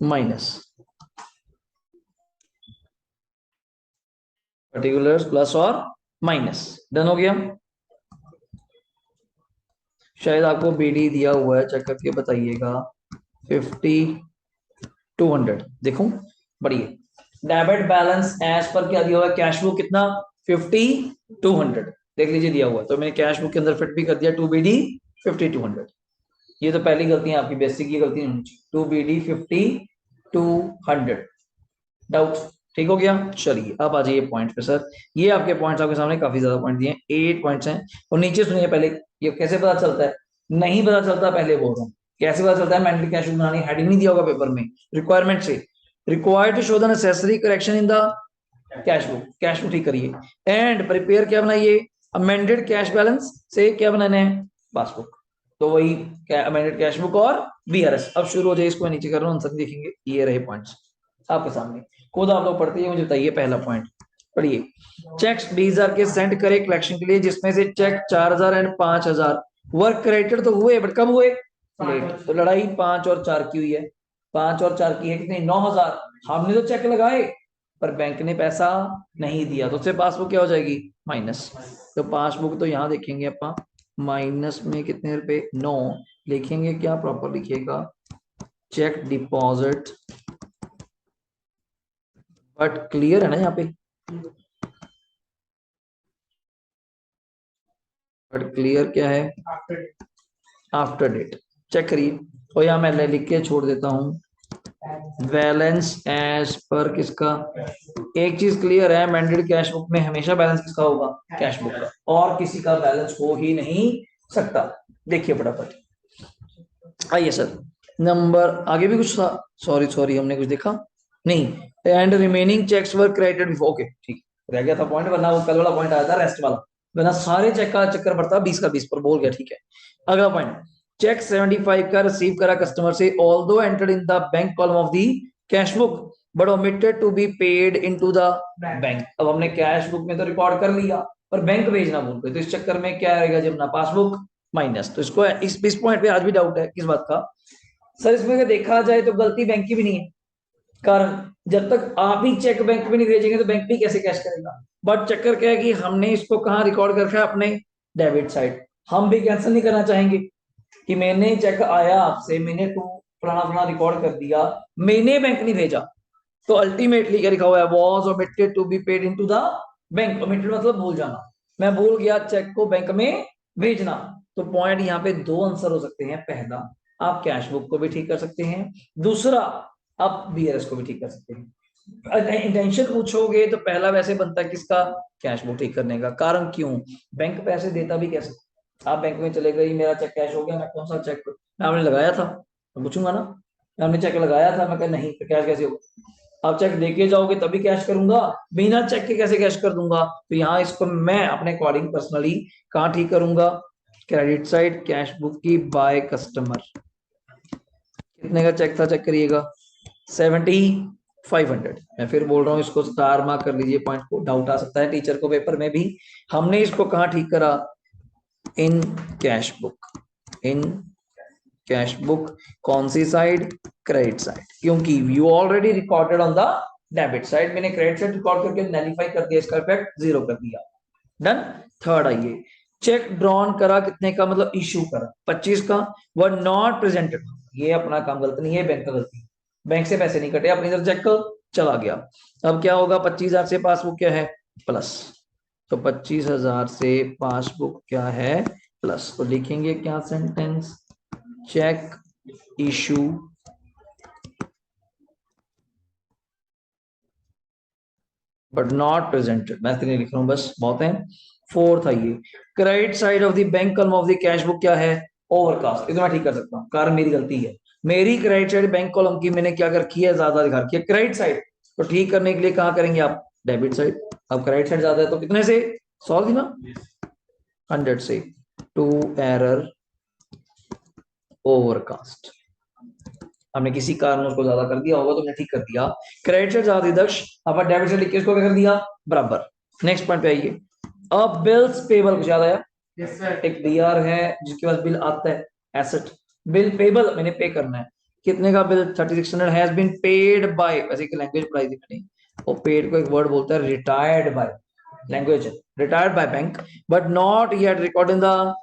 माइनस। पर्टिकुलर्स प्लस और माइनस। डन हो गया। शायद आपको बीडी दिया हुआ है, चेक करके बताइएगा। 5200 देखो, बढ़िए। डेबिट बैलेंस एज पर क्या दिया हुआ है? कैश बुक कितना? 5200 देख लीजिए दिया हुआ है, तो मैंने कैश बुक के अंदर फिट भी कर दिया 2BD 5200। ये तो पहली गलती है आपकी, बेसिक की गलती नहीं होनी चाहिए। 2BD 5200 डाउट ठीक हो गया। चलिए अब आ जाइए पॉइंट पे सर। ये आपके पॉइंट्स आपके सामने काफी ज्यादा पॉइंट दिए, 8 पॉइंट्स हैं। और नीचे सुनिए पहले, ये कैसे पता चलता है? नहीं पता चलता, पहले बोल रहा हूँ कैसे पता चलता है। मेंटल कैश बनानी, हेडिंग नहीं दिया होगा पेपर में, रिक्वायरमेंट से, required to show the necessary correction in the cash book. Cash book ठीक करिए एंड प्रिपेयर क्या बनाइए? अमेंडेड कैश बैलेंस से क्या बनाना है? पासबुक। तो वही अमेंडेड कैश बुक और बीआरएस। अब शुरू हो जाए, इसको मैं नीचे कर रहा हूँ, आंसर देखेंगे। ये रहे पॉइंट्स आपके सामने, खुद आप लोग पढ़ते हैं, मुझे बताइए पहला पॉइंट। पढ़िए, चेक्स 20,000 के सेंड करे कलेक्शन के लिए, जिसमें से चेक 4,000 एंड 5,000 वर्क क्रेडिटेड तो हुए, बट कब हुए? लेट। तो लड़ाई 5 और 4 की हुई है। 5 और 4 की है कितनी? 9,000। हमने तो चेक लगाए, पर बैंक ने पैसा नहीं दिया, तो उससे पासबुक क्या हो जाएगी, माइनस। तो पासबुक तो यहाँ देखेंगे अपन, माइनस में कितने रुपए, 9 लिखेंगे, क्या प्रॉपर लिखिएगा, चेक डिपॉजिट। बट क्लियर है ना यहाँ पे, बट क्लियर क्या है, आफ्टर डेट। चेक करिए, और यहाँ मैं लिख के छोड़ देता हूँ, बैलेंस एज पर किसका, एक चीज क्लियर है, मैंडेड कैश बुक में हमेशा बैलेंस किसका होगा, कैश बुक का, और किसी का बैलेंस हो ही नहीं सकता। देखिए फटाफट, आइए सर, नंबर आगे भी कुछ था, सॉरी सॉरी हमने कुछ देखा नहीं, and remaining cheques were credited before, okay ठीक रह गया था पॉइंट, वरना वो कल वाला पॉइंट आया था रेस्ट वाला, वरना सारे चेक का चक्कर पड़ता 20 का 20 पर, बोल गया ठीक है। अगला पॉइंट, चेक 75 का रिसीव करा कस्टमर से, although entered in the bank column of the cash book but omitted to be paid into the bank. अब हमने कैश बुक में तो रिकॉर्ड कर लिया, पर बैंक भेजना भूल गए, तो इस चक्कर में क्या आएगा जब ना, पासबुक माइनस। तो इसको इस पॉइंट पे आज भी डाउट है किस बात का, सर इसमें अगर देखा जाए तो गलती बैंक की भी नहीं है, कारण जब तक आप ही चेक बैंक में नहीं भेजेंगे तो बैंक भी कैसे कैश करेगा। बट चक्कर क्या है कि हमने इसको कहाँ रिकॉर्ड कर रखा है, अपने डेबिट साइड। हम भी कैंसिल नहीं करना चाहेंगे कि मैंने चेक आया आपसे, मैंने टू फलाना फलाना रिकॉर्ड कर दिया, मैंने बैंक नहीं भेजा, तो अल्टीमेटली क्या लिखा हुआ है, was omitted to be paid into the bank. Omitted मतलब भूल जाना, मैं भूल गया चेक को बैंक में भेजना। तो पॉइंट यहाँ पे दो आंसर हो सकते हैं, पहला आप कैश बुक को भी ठीक कर सकते हैं, दूसरा आप बीआरएस को भी ठीक कर सकते हैं। इंटेंशन पूछोगे तो पहला वैसे बनता है किसका, कैश बुक ठीक करने का। कारण क्यों, बैंक पैसे देता भी कैसे, आप बैंक में चले गए, मेरा चेक कैश हो गया, मैं कौन सा चेक, मैं आपने लगाया था, मैं पूछूंगा ना, आपने चेक लगाया था, मैं कह नहीं, तो कैश कैसे होगा, आप चेक देके जाओगे तभी कैश करूंगा, बिना चेक के कैसे कैश कर दूंगा। तो यहाँ इसको मैं अपने अकॉर्डिंग पर्सनली कहाँ ठीक करूंगा, क्रेडिट साइड कैश बुक की बाय कस्टमर। कितने का चेक था, चेक करिएगा, 7500। मैं फिर बोल रहा हूँ, इसको स्टार मार्क कर लीजिए, पॉइंट को, डाउट आ सकता है टीचर को पेपर में भी। हमने इसको कहाँ ठीक करा, इन कैश बुक, इन कैश बुक, कौन सी साइड, क्रेडिट साइड, क्योंकि you already recorded on the debit side, मैंने क्रेडिट साइड रिकॉर्ड करके नैलिफाई कर दिया, इसका इफेक्ट 0 कर दिया, डन। थर्ड आइए, चेक ड्रॉन करा कितने का, मतलब इशू करा 25 का, वर नॉट प्रेजेंटेड, ये अपना काम गलत नहीं है, बैंक का गलती, बैंक से पैसे नहीं कटे, अपनी इधर चेक चला गया। अब क्या होगा, 25,000 से पासबुक क्या है, प्लस, तो 25,000 से पासबुक क्या है, प्लस। तो लिखेंगे क्या sentence, cheque issue but not presented, मैं इतने लिख रहा हूं बस, बहुत है। फोर्थ आइए, credit side of the bank column of the cash book क्या है, ओवरकास्ट, ये तो मैं ठीक कर सकता हूँ, कारण मेरी गलती है, मेरी क्रेडिट साइड बैंक कॉलम की मैंने क्या कर रखी है, ज्यादा दिखा रखी है क्रेडिट साइड, तो ठीक करने के लिए कहाँ करेंगे आप, डेबिट साइड। अब क्रेडिट साइड ज्यादा है तो कितने से सॉल्व थी ना, 100 से, टू एरर ओवरकास्ट, हमने किसी कारण उसको ज्यादा कर दिया होगा तो हमने ठीक कर दिया, क्रेडिट साइड ज्यादा थी दक्ष, अब डेबिट साइड लिख के इसको क्या कर दिया, बराबर। नेक्स्ट पॉइंट पे आइए, अब बिल्स पेबल, कुछ याद आया, एक डीआर है जिसके पास बिल आता है, एसेट, बिल पेबल मैंने पे करना है, कितने का bill, 3600 has been paid by, वैसे की लैंग्वेज पढ़ाई थी मैंने, वो पेड को एक वर्ड बोलता है retired by, language retired by bank but not yet record in the,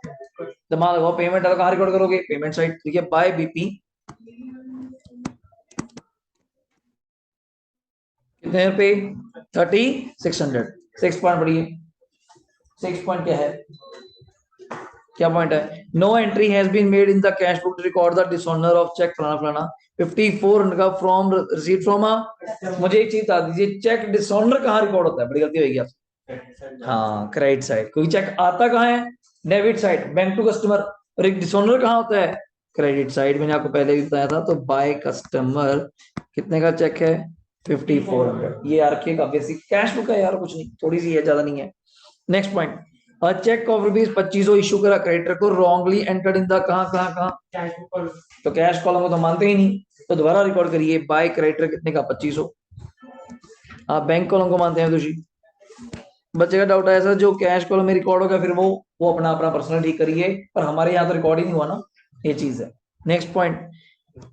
दिमाग लगाओ, पेमेंट कहाँ रिकॉर्ड करोगे, पेमेंट साइड, ठीक है, बाय बीपी, कितने पे, 3600। 6 पॉइंट बढ़िए, 6 पॉइंट क्या है, क्या पॉइंट है, no entry has been made in the cash book to record the dishonour of cheque फलाना फलाना, 54 का फ्रॉम रिसीव फ्रॉम अ, मुझे एक चीज बता दीजिए, चेक डिसऑनर कहाँ रिकॉर्ड होता है, बड़ी गलती होगी आपसे, हाँ क्रेडिट साइड, क्योंकि चेक आता कहाँ है, debit side, bank to customer, और एक डिसऑनर कहाँ होता है, क्रेडिट साइड, मैंने आपको पहले भी बताया था। तो बाय कस्टमर कितने का चेक है, 5400, ये यार रखिएगा, बेसिक कैश बुक है यार, कुछ नहीं, थोड़ी सी है, ज्यादा नहीं है। Next point, cheque of rupees 2500 issue करा क्रेडिटर को, रॉन्गली एंटर्ड इन द कहाँ कहाँ कहाँ, तो कैश कॉलम को तो मानते ही नहीं, तो दोबारा रिकॉर्ड करिए, बाय क्रेडिटर कितने का, 2500, आप बैंक कॉलम को मानते हैं दोषी। बच्चे का डाउट है सर, जो कैश कॉलम में रिकॉर्ड होगा फिर वो अपना अपना पर्सनल ठीक करिए, पर हमारे यहाँ तो रिकॉर्ड ही नहीं हुआ ना, ये चीज है। Next point,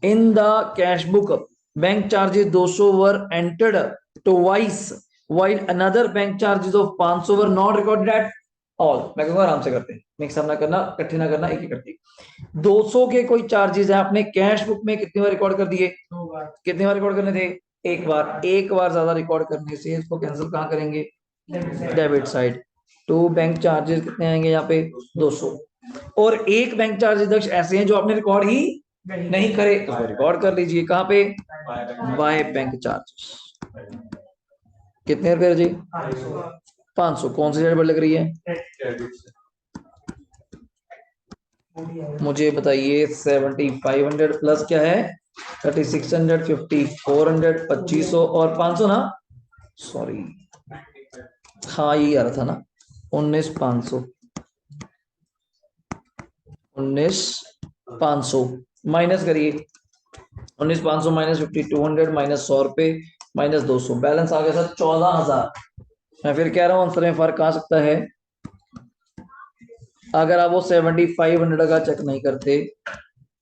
in the cash book bank charges 200 were entered twice while another bank charges of 500 were not recorded at all। मैं कहूंगा आराम से करते हैं, मिक्सअप ना करना, इकट्ठे ना करना, एक ही करते। 200 के कोई चार्जेस है, आपने कैश बुक में कितनी बार रिकॉर्ड कर दिए? 2 बार। कितनी बार रिकॉर्ड करने थे? एक बार। एक बार ज्यादा रिकॉर्ड करने से इसको कैंसिल कहाँ करेंगे? Debit side. To bank charges कितने आएंगे यहाँ पे? 200। और एक बैंक चार्जेस दक्ष ऐसे हैं जो आपने रिकॉर्ड ही नहीं करे, तो रिकॉर्ड कर लीजिए। कहाँ पे? By bank charges. कितने रुपए जी? 500। कौन सी डेबिट लग रही है? मुझे बताइए। 7500 प्लस क्या है? 3600, 5400, 2500 और 500 ना, सॉरी, हाँ यही आ रहा था ना। 19500, 19500 माइनस करिए। 19500 माइनस 5200 माइनस 100 रुपए माइनस 200, बैलेंस आ गया था 14000। मैं फिर कह रहा हूँ आंसर में फर्क आ सकता है। अगर आप वो 7500 का चेक नहीं करते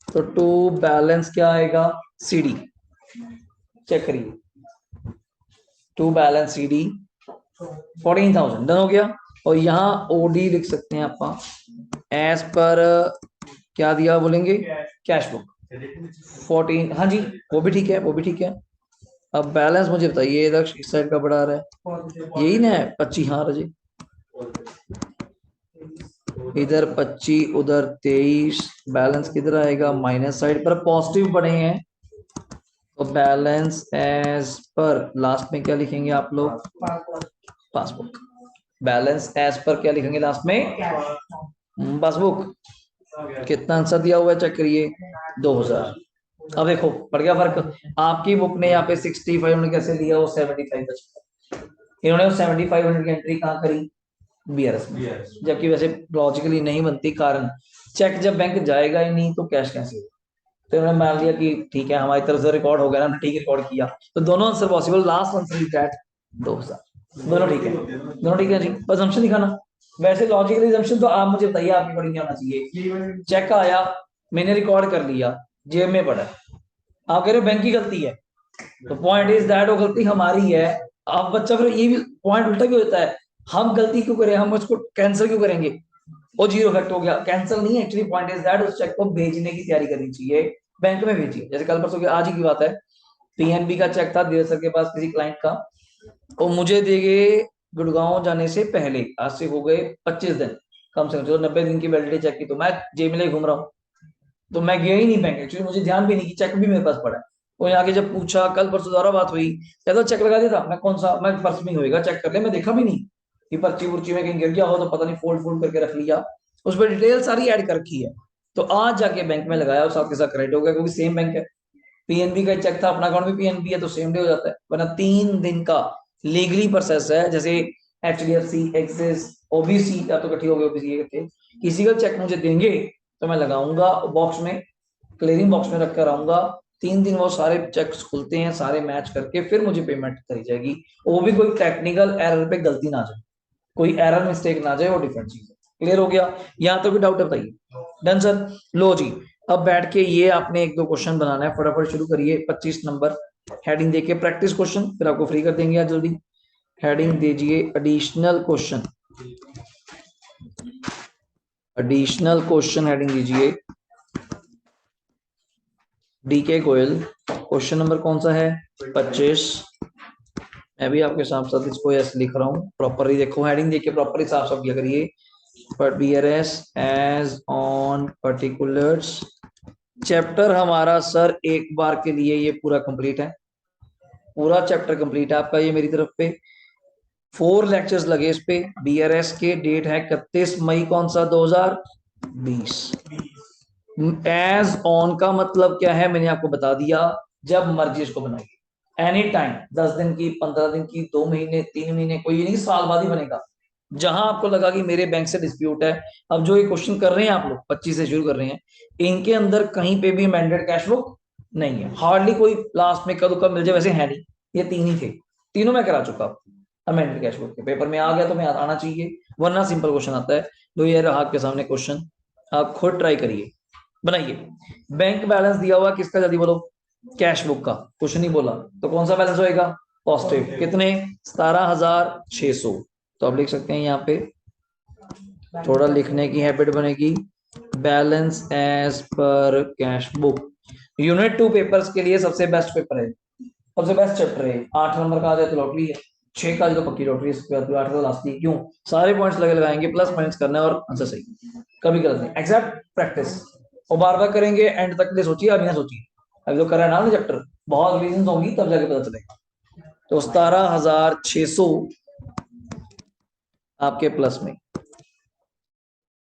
तो टू बैलेंस क्या आएगा? सीडी। चेक करिए, टू बैलेंस सीडी 14000 डन हो गया। और यहाँ ओडी लिख सकते हैं आप एज पर क्या दिया बोलेंगे? Cash book 14। हाँ जी, वो भी ठीक है, वो भी ठीक है। अब बैलेंस मुझे बताइए दक्ष, इस साइड का बड़ा आ रहा है यही ना? 25। हाँ रजी, इधर 25 उधर 23, बैलेंस किधर आएगा? माइनस साइड पर। पॉजिटिव बने हैं तो बैलेंस एज पर लास्ट में क्या लिखेंगे आप लोग? पासबुक। बैलेंस एज पर क्या लिखेंगे लास्ट में? पासबुक। कितना आंसर दिया हुआ है चेक करिए? 2000। अब देखो बढ़ गया फर्क। आपकी बुक ने यहाँ पे 6500 कैसे लिया? वो 75 का, इन्होंने 7500 की एंट्री कहाँ करी? बीआरएस में। जबकि वैसे लॉजिकली नहीं बनती, कारण चेक जब बैंक जाएगा ही नहीं तो कैश कैसे होगा? तो इन्होंने मान लिया कि ठीक है हमारी तरफ से रिकॉर्ड हो गया ना, ठीक रिकॉर्ड किया, तो दोनों answer possible. Last answer is that 2000। दोनों ठीक है, दोनों ठीक है जी। बस assumption दिखाना। वैसे लॉजिकल assumption तो आप मुझे बताइए आपकी पढ़ी क्या होना चाहिए? चेक आया, मैंने रिकॉर्ड कर लिया, जेब में पड़ा, आप कह रहे हो बैंक की गलती है, तो पॉइंट इज दैट वो गलती हमारी है। अब बच्चा फिर ये भी पॉइंट उल्टा क्यों होता है? हम गलती क्यों करें, हम उसको कैंसिल क्यों करेंगे? वो जीरो इफेक्ट हो गया, कैंसिल नहीं। एक्चुअली पॉइंट इज दैट उस चेक को भेजने की तैयारी करनी चाहिए, बैंक में भेजिए। जैसे कल परसों की आज ही की बात है, पीएनबी का चेक था देव सर के पास किसी क्लाइंट का, वो मुझे दे गए गुड़गांव जाने से पहले। आज से हो गए 25 दिन, कम से कम चलो 90 दिन की वैलिडिटी चेक की, तो मैं जेब में ले घूम रहा हूँ, तो मैं गया ही नहीं बैंक। एक्चुअली मुझे ध्यान भी नहीं कि चेक भी मेरे पास पड़ा है। वो यहाँ के जब पूछा, कल परसों दोबारा बात हुई, कहता चेक लगा दिया था। मैं कौन सा? मैं पर्स में होएगा, चेक कर ले। मैं देखा भी नहीं कि पर्ची उर्ची में कहीं गिर गया हो, तो पता नहीं फोल्ड फोल्ड करके रख लिया। उस पर डिटेल सारी ऐड कर रखी है। तो आज जाके बैंक में लगाया और साथ के साथ क्रेडिट हो गया, क्योंकि सेम बैंक है। पीएनबी का चेक था, अपना अकाउंट भी पीएनबी है, तो सेम डे हो जाता है। वरना 3 दिन का लीगली प्रोसेस है। जैसे एचडीएफसी, एक्सिस, ओबीसी या तो इकट्ठी हो गई, ओबीसी करके किसी का चेक मुझे देंगे तो मैं लगाऊंगा बॉक्स में, क्लियरिंग बॉक्स में रख कर आऊंगा। 3 दिन वो सारे चेक्स खुलते हैं, सारे मैच करके फिर मुझे पेमेंट करी जाएगी। वो भी कोई टेक्निकल एरर पे गलती ना जाए, कोई एरर मिस्टेक ना जाए, वो डिफरेंट चीज है। क्लियर हो गया? यहाँ तो कोई डाउट है बताइए? Done sir. लो जी, अब बैठ के ये आपने 1-2 क्वेश्चन बनाना है, फटाफट शुरू करिए। 25 नंबर हेडिंग देखिए प्रैक्टिस क्वेश्चन, फिर आपको फ्री कर देंगे आज जल्दी। हेडिंग दीजिए additional question, additional question heading दीजिए। डीके गोयल, क्वेश्चन नंबर कौन सा है? 25। मैं भी आपके साथ साथ इसको ऐसे लिख रहा हूँ, प्रॉपरली देखो, हेडिंग देखिए, प्रॉपरली साफ साफ किया करिए। पर BRS as on particulars chapter हमारा सर एक बार के लिए ये पूरा कंप्लीट है, पूरा चैप्टर कंप्लीट है आपका ये मेरी तरफ पे। 4 लेक्चर्स लगे इस पे। बीआरएस के डेट है 31 मई कौन सा? 2020। एज ऑन का मतलब क्या है मैंने आपको बता दिया, जब मर्जी इसको बनाइए, एनी टाइम। 10 दिन की, 15 दिन की, 2 महीने, 3 महीने, कोई ये नहीं साल बाद ही बनेगा। जहां आपको लगा कि मेरे बैंक से डिस्प्यूट है, अब जो ये क्वेश्चन कर रहे हैं आप लोग 25 से शुरू कर रहे हैं, इनके अंदर कहीं पे भी अमेंडेड कैश बुक नहीं है, हार्डली कोई लास्ट में कदू कब मिल जाए, वैसे है नहीं। ये 3 ही थे, तीनों मैं करा चुका अमेंडेड कैश बुक के पेपर में आ गया तो मैं आना चाहिए, वरना सिंपल क्वेश्चन आता है। तो ये रहा आपके सामने क्वेश्चन, आप खुद ट्राई करिए, बनाइए। बैंक बैलेंस दिया हुआ किसका? जल्दी बोलो। कैश बुक का। कुछ नहीं बोला तो कौन सा बैलेंस होएगा? पॉजिटिव कितने 17,600। तो आप लिख सकते हैं यहाँ पे, थोड़ा लिखने की हैबिट बनेगी, balance as per cash book. Unit 2 papers के लिए सबसे बेस्ट पेपर है, सबसे बेस्ट चैप्टर है। 8 नंबर का आ जाए तो लॉटरी है, 6 का तो पक्की लॉटरी है, इसके बाद 8 का लास्ट ही। क्यों? सारे पॉइंट्स लगे लगाएंगे, प्लस माइनस करना है और आंसर सही, कभी गलत नहीं, एक्सेप्ट प्रैक्टिस। और बार बार करेंगे, एंड तक ले सोचिए, अभी ना सोचिए, अभी तो करा है ना चैप्टर, बहुत रीजन होंगी तब जाके पता चलेगा। तो 17,600 आपके प्लस में,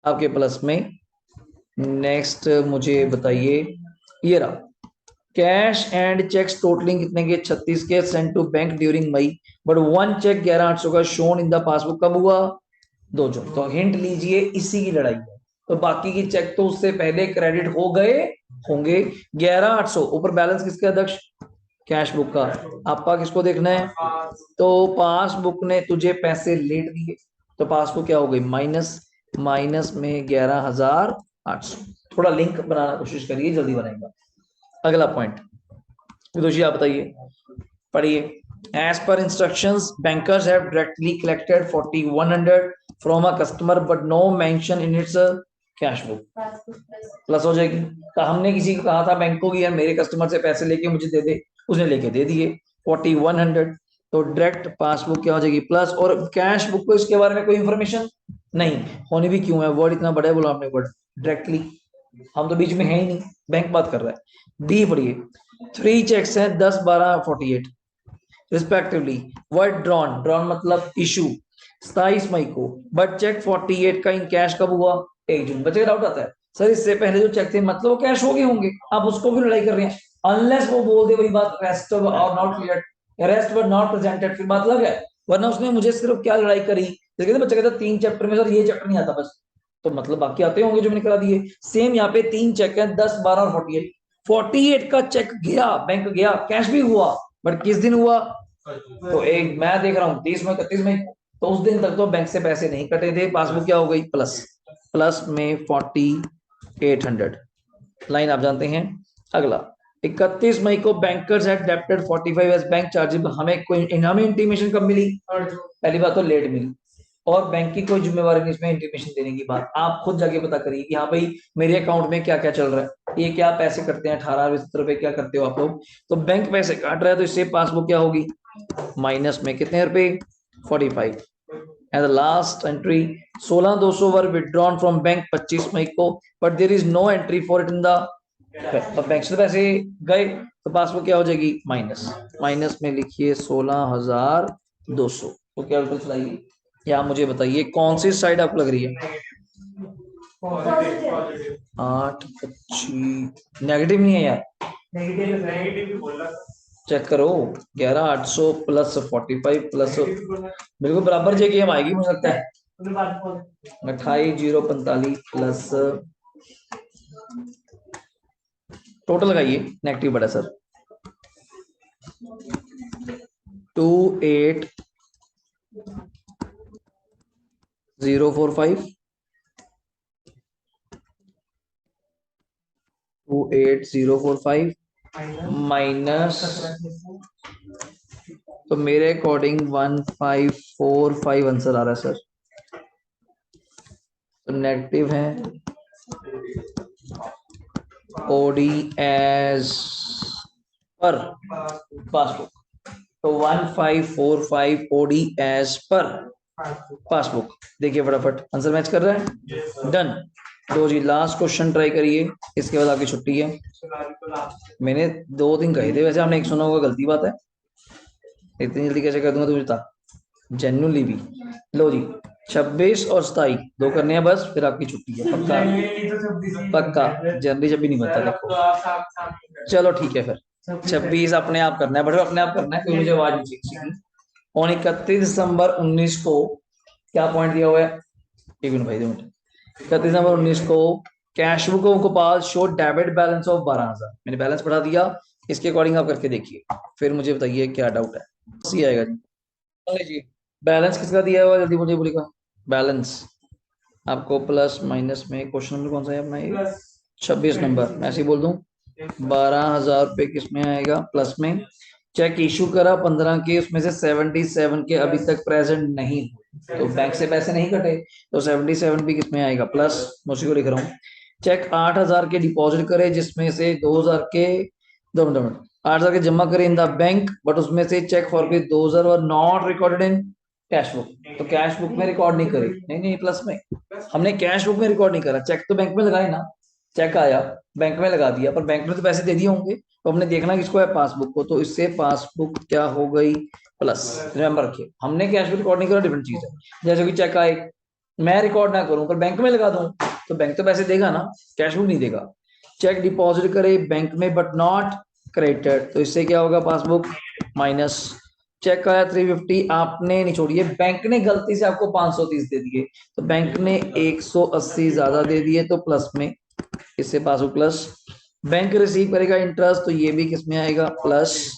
आपके प्लस में। नेक्स्ट मुझे बताइए, ये रहा, कैश एंड चेक्स टोटलिंग कितने के 36 के, sent to bank during May, but one cheque 11,800 का शोन इन द पासबुक कब हुआ? 2 जून। तो हिंट लीजिए, इसी की लड़ाई है। तो बाकी की चेक तो उससे पहले क्रेडिट हो गए होंगे। 11,800 ऊपर बैलेंस किसका अध्यक्ष? कैश बुक का। आपका किसको देखना है? तो पासबुक ने तुझे पैसे लेट दिए, तो पासबुक क्या हो गई? माइनस, माइनस में 11,800। थोड़ा लिंक बनाना कोशिश करिए, जल्दी बनेगा। अगला पॉइंट विदुषी आप बताइए, पढ़िए। As per instructions bankers have directly collected 4,100 from a customer but no mention in its cash book, plus हो जाएगी। तो हमने किसी को कहा था बैंक को कि यार मेरे कस्टमर से पैसे लेके मुझे दे दे, उसने लेके दे दिए 4,100, तो डायरेक्ट पासबुक क्या हो जाएगी? प्लस। और कैश बुक को इसके बारे में कोई इंफॉर्मेशन नहीं होनी भी क्यों है, वर्ड इतना बड़ा है, बोला आपने वर्ड डायरेक्टली, हम तो बीच में है ही नहीं, बैंक बात कर रहा है। डी पढ़िए, 3 चेक्स हैं 10, 12, 48 रिस्पेक्टिवली, वर्ड ड्रॉन, ड्रॉन मतलब इशू 27 मई को, बट चेक 48 का इन कैश कब हुआ? 1 जून। बच्चे का डाउट आता है, सर इससे पहले जो चेक थे मतलब वो कैश हो गए होंगे, आप उसको भी लड़ाई कर रहे हैं। अनलेस वो बोल दे वही बात, रेस्ट और not clear, rest were not presented, फिर बात अलग है। वरना उसने मुझे सिर्फ क्या लड़ाई करी, जैसे कहते बच्चा कहता 3 चैप्टर में सर ये चैप्टर नहीं आता बस, तो मतलब बाकी आते होंगे जो मैंने करा दिए। सेम यहाँ पे 3 चेक है 10, 12 और 48। 48 का चेक गया, बैंक गया, कैश भी हुआ, बट किस दिन हुआ? तो एक मैं देख रहा हूँ 30 मई, 31 मई, तो उस दिन तक तो बैंक से पैसे नहीं कटे थे, पासबुक क्या हो गई? प्लस, प्लस में 4,800। लाइन आप जानते हैं। अगला, 31 मई को bankers had debited 45 as bank charges, हमें कोई हमें इंटीमेशन कब मिली? पहली बात तो लेट मिली, और बैंक की कोई जिम्मेवारी नहीं इसमें इंटीमेशन देने की। बात आप खुद जाके पता करिए कि हाँ भाई मेरे अकाउंट में क्या क्या चल रहा है, ये क्या पैसे करते हैं, 18 रुपए क्या करते हो आप लोग। तो बैंक पैसे काट रहा है, तो इससे पासबुक क्या होगी? माइनस में कितने रुपए? 45। And the last entry, 16,200 were withdrawn from bank 25 मई को, but there is no entry for it in the, तो बैंक से पैसे गए, तो पासबुक क्या हो जाएगी? माइनस, माइनस में लिखिए 16,200। तो क्या चलाइए, या मुझे बताइए कौन सी साइड आपको लग रही है? 8,25 नेगेटिव नहीं है यार, चेक करो। 11,800 प्लस 45 प्लस, बिल्कुल बराबर जगह हम आएगी मुझे लगता है। 28,045 प्लस, टोटल लगाइए, नेगेटिव बड़ा सर, 28,045, 28,045 माइनस, तो मेरे अकॉर्डिंग 1,545 आंसर आ रहा है सर, तो नेगेटिव है ओडी एज पर पासबुक, तो 1,545 ओडी एज पर पासबुक। देखिए फटाफट आंसर मैच कर रहा है, डन। तो जी लास्ट क्वेश्चन ट्राई करिए, इसके बाद आपकी छुट्टी है। मैंने 2 दिन कहे थे, वैसे आपने एक सुना होगा, गलती बात है, इतनी जल्दी कैसे कर दूंगा तुझे था, जेन्युइनली भी। लो जी 26 और 27 2 करने हैं बस, फिर आपकी छुट्टी है पक्का, पक्का जनवरी जब भी नहीं बनता देखो। चलो ठीक है फिर, 26 अपने आप करना है, बट अपने आप करना है, कोई मुझे आवाज नहीं चाहिए। और 31 दिसंबर 19 को क्या पॉइंट दिया हुआ है? एक मिनट भाई, 2 मिनट। 31 दिसंबर 19 को cash book of Gopal show debit balance of 12,000, मैंने बैलेंस बढ़ा दिया, इसके अकॉर्डिंग आप करके देखिए, फिर मुझे बताइए क्या डाउट है। सी आएगा जी, बैलेंस किसका दिया हुआ जल्दी मुझे बोलेगा? बैलेंस आपको प्लस माइनस में, क्वेश्चन नंबर कौन सा है अपना ये? 26 नंबर, मैं ऐसे ही बोल दूं 12,000 रुपये किस में आएगा? प्लस में, चेक इशू करा 15 के, उसमें से 77 के अभी तक प्रेजेंट नहीं हुए, तो बैंक से पैसे नहीं कटे, तो 77 भी किसमें आएगा प्लस, मैं उसी को लिख रहा हूँ। चेक 8,000 के डिपॉजिट करे, जिसमें से 2,000 के, 2 मिनट, 8,000 के जमा करे इन द बैंक, बट उसमें से चेक फॉर के 2,000 were not recorded in cash book, तो कैश बुक में रिकॉर्ड नहीं करी, नहीं नहीं प्लस में, हमने कैश बुक में रिकॉर्ड नहीं करा, चेक तो बैंक में लगाए ना, चेक आया बैंक में लगा दिया, पर बैंक में तो पैसे दे दिए होंगे, तो हमने देखना किसको है, पासबुक को, तो इससे पासबुक क्या हो गई प्लस। रिमेंबर रखिए, हमने कैश बुक रिकॉर्ड नहीं करा, डिफरेंट चीज है। जैसे कि चेक आए, मैं रिकॉर्ड ना करूं पर बैंक में लगा दूं, तो बैंक तो पैसे देगा ना, कैश बुक नहीं देगा। चेक डिपॉजिट करे बैंक में बट नॉट क्रेडिटेड, तो इससे क्या होगा, पासबुक माइनस। चेक आया 350, आपने नहीं छोड़िए, बैंक ने गलती से आपको 530 दे दिए, तो बैंक ने 180 ज्यादा दे दिए, तो प्लस में, इससे पासबुक प्लस। बैंक रिसीव करेगा इंटरेस्ट, तो ये भी किसमें आएगा प्लस।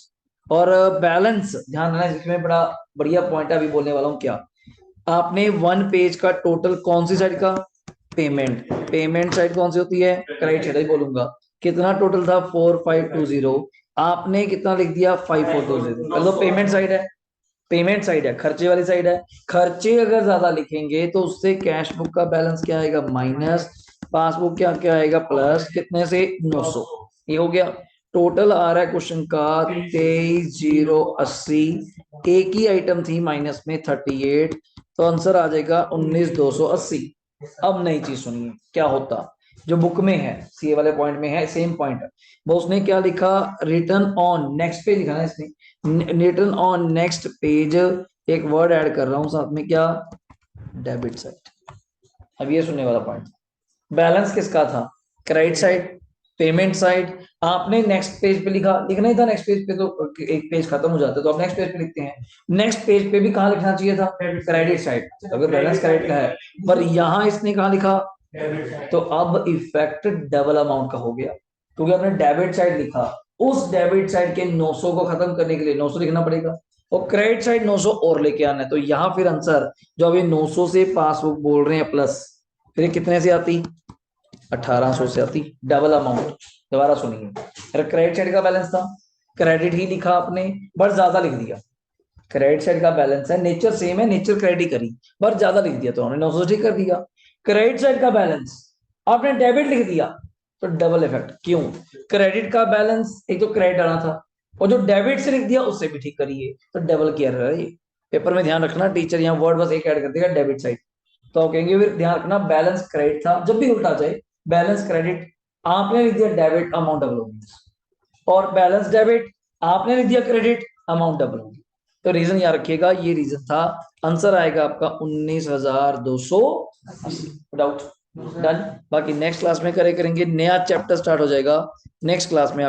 और बैलेंस ध्यान रखना, इसमें बड़ा बढ़िया पॉइंट है, अभी बोलने वाला हूँ क्या। आपने 1 पेज का टोटल कौन सी साइड का, पेमेंट, पेमेंट साइड कौन सी होती है, क्रेडिट साइड ही बोलूंगा, कितना टोटल था 4520, आपने कितना लिख दिया 5420, मतलब पेमेंट साइड है, पेमेंट साइड है, खर्चे वाली साइड है। खर्चे अगर ज्यादा लिखेंगे तो उससे कैश बुक का बैलेंस क्या आएगा माइनस, पासबुक क्या क्या आएगा प्लस, कितने से 900, ये हो गया। टोटल आ रहा है क्वेश्चन का 23,080, एक ही आइटम थी माइनस में 38, तो आंसर आ जाएगा 19,280। अब नई चीज सुनिए क्या होता, जो बुक में है सी वाले पॉइंट में है, सेम पॉइंट है, वो उसने क्या लिखा, रिटर्न ऑन नेक्स्ट पे लिखा है इसने, रिटर्न ऑन नेक्स्ट पेज, एक वर्ड ऐड कर रहा हूं साथ में, क्या, डेबिट साइड। अब ये सुनने वाला पॉइंट, बैलेंस किसका था, क्रेडिट साइड, पेमेंट साइड, आपने नेक्स्ट पेज पे लिखा, लिखना ही था नेक्स्ट पेज पे, तो एक पेज खत्म हो जाता है, तो आप नेक्स्ट पेज पे लिखते हैं, नेक्स्ट पेज पे भी कहाँ लिखना चाहिए था, क्रेडिट साइड, अगर बैलेंस क्रेडिट का है, पर यहां इसने कहा लिखा, तो अब इफेक्ट डबल अमाउंट का हो गया, क्योंकि आपने डेबिट साइड लिखा, उस डेबिट साइड के 900 को खत्म करने के लिए 900 लिखना पड़ेगा, और क्रेडिट साइड 900 और लेके आना है, तो यहां फिर आंसर जो अभी 900 से पासबुक बोल रहे हैं प्लस, फिर कितने से आती, 1800 से आती, डबल अमाउंट। दोबारा सुनिए, अगर क्रेडिट साइड का बैलेंस था, क्रेडिट ही लिखा आपने, बट ज्यादा लिख दिया, क्रेडिट साइड का बैलेंस है, नेचर सेम है, नेचर क्रेडिट करी, पर ज्यादा लिख दिया, तो हमने 900 ठीक कर दिया। क्रेडिट साइड का बैलेंस आपने डेबिट लिख दिया, तो डबल इफेक्ट, क्यों, क्रेडिट का बैलेंस एक तो क्रेडिट आना था, और जो डेबिट से लिख दिया उससे भी ठीक करिए, तो डबल किया रहा है ये। पेपर में ध्यान रखना, टीचर यहाँ वर्ड बस एक ऐड कर देगा, डेबिट साइड, तो आप कहेंगे फिर ध्यान रखना, बैलेंस क्रेडिट था, जब भी उल्टा जाए, बैलेंस क्रेडिट, आपने लिख दिया डेबिट, अमाउंट डबल होगी, और बैलेंस डेबिट, आपने लिख दिया क्रेडिट, अमाउंट डबल होगी, तो रीजन याद रखिएगा, ये रीजन था। आंसर आएगा आपका 19,280, डाउट डन। बाकी नेक्स्ट क्लास में करेंगे, नया चैप्टर स्टार्ट हो जाएगा नेक्स्ट क्लास में।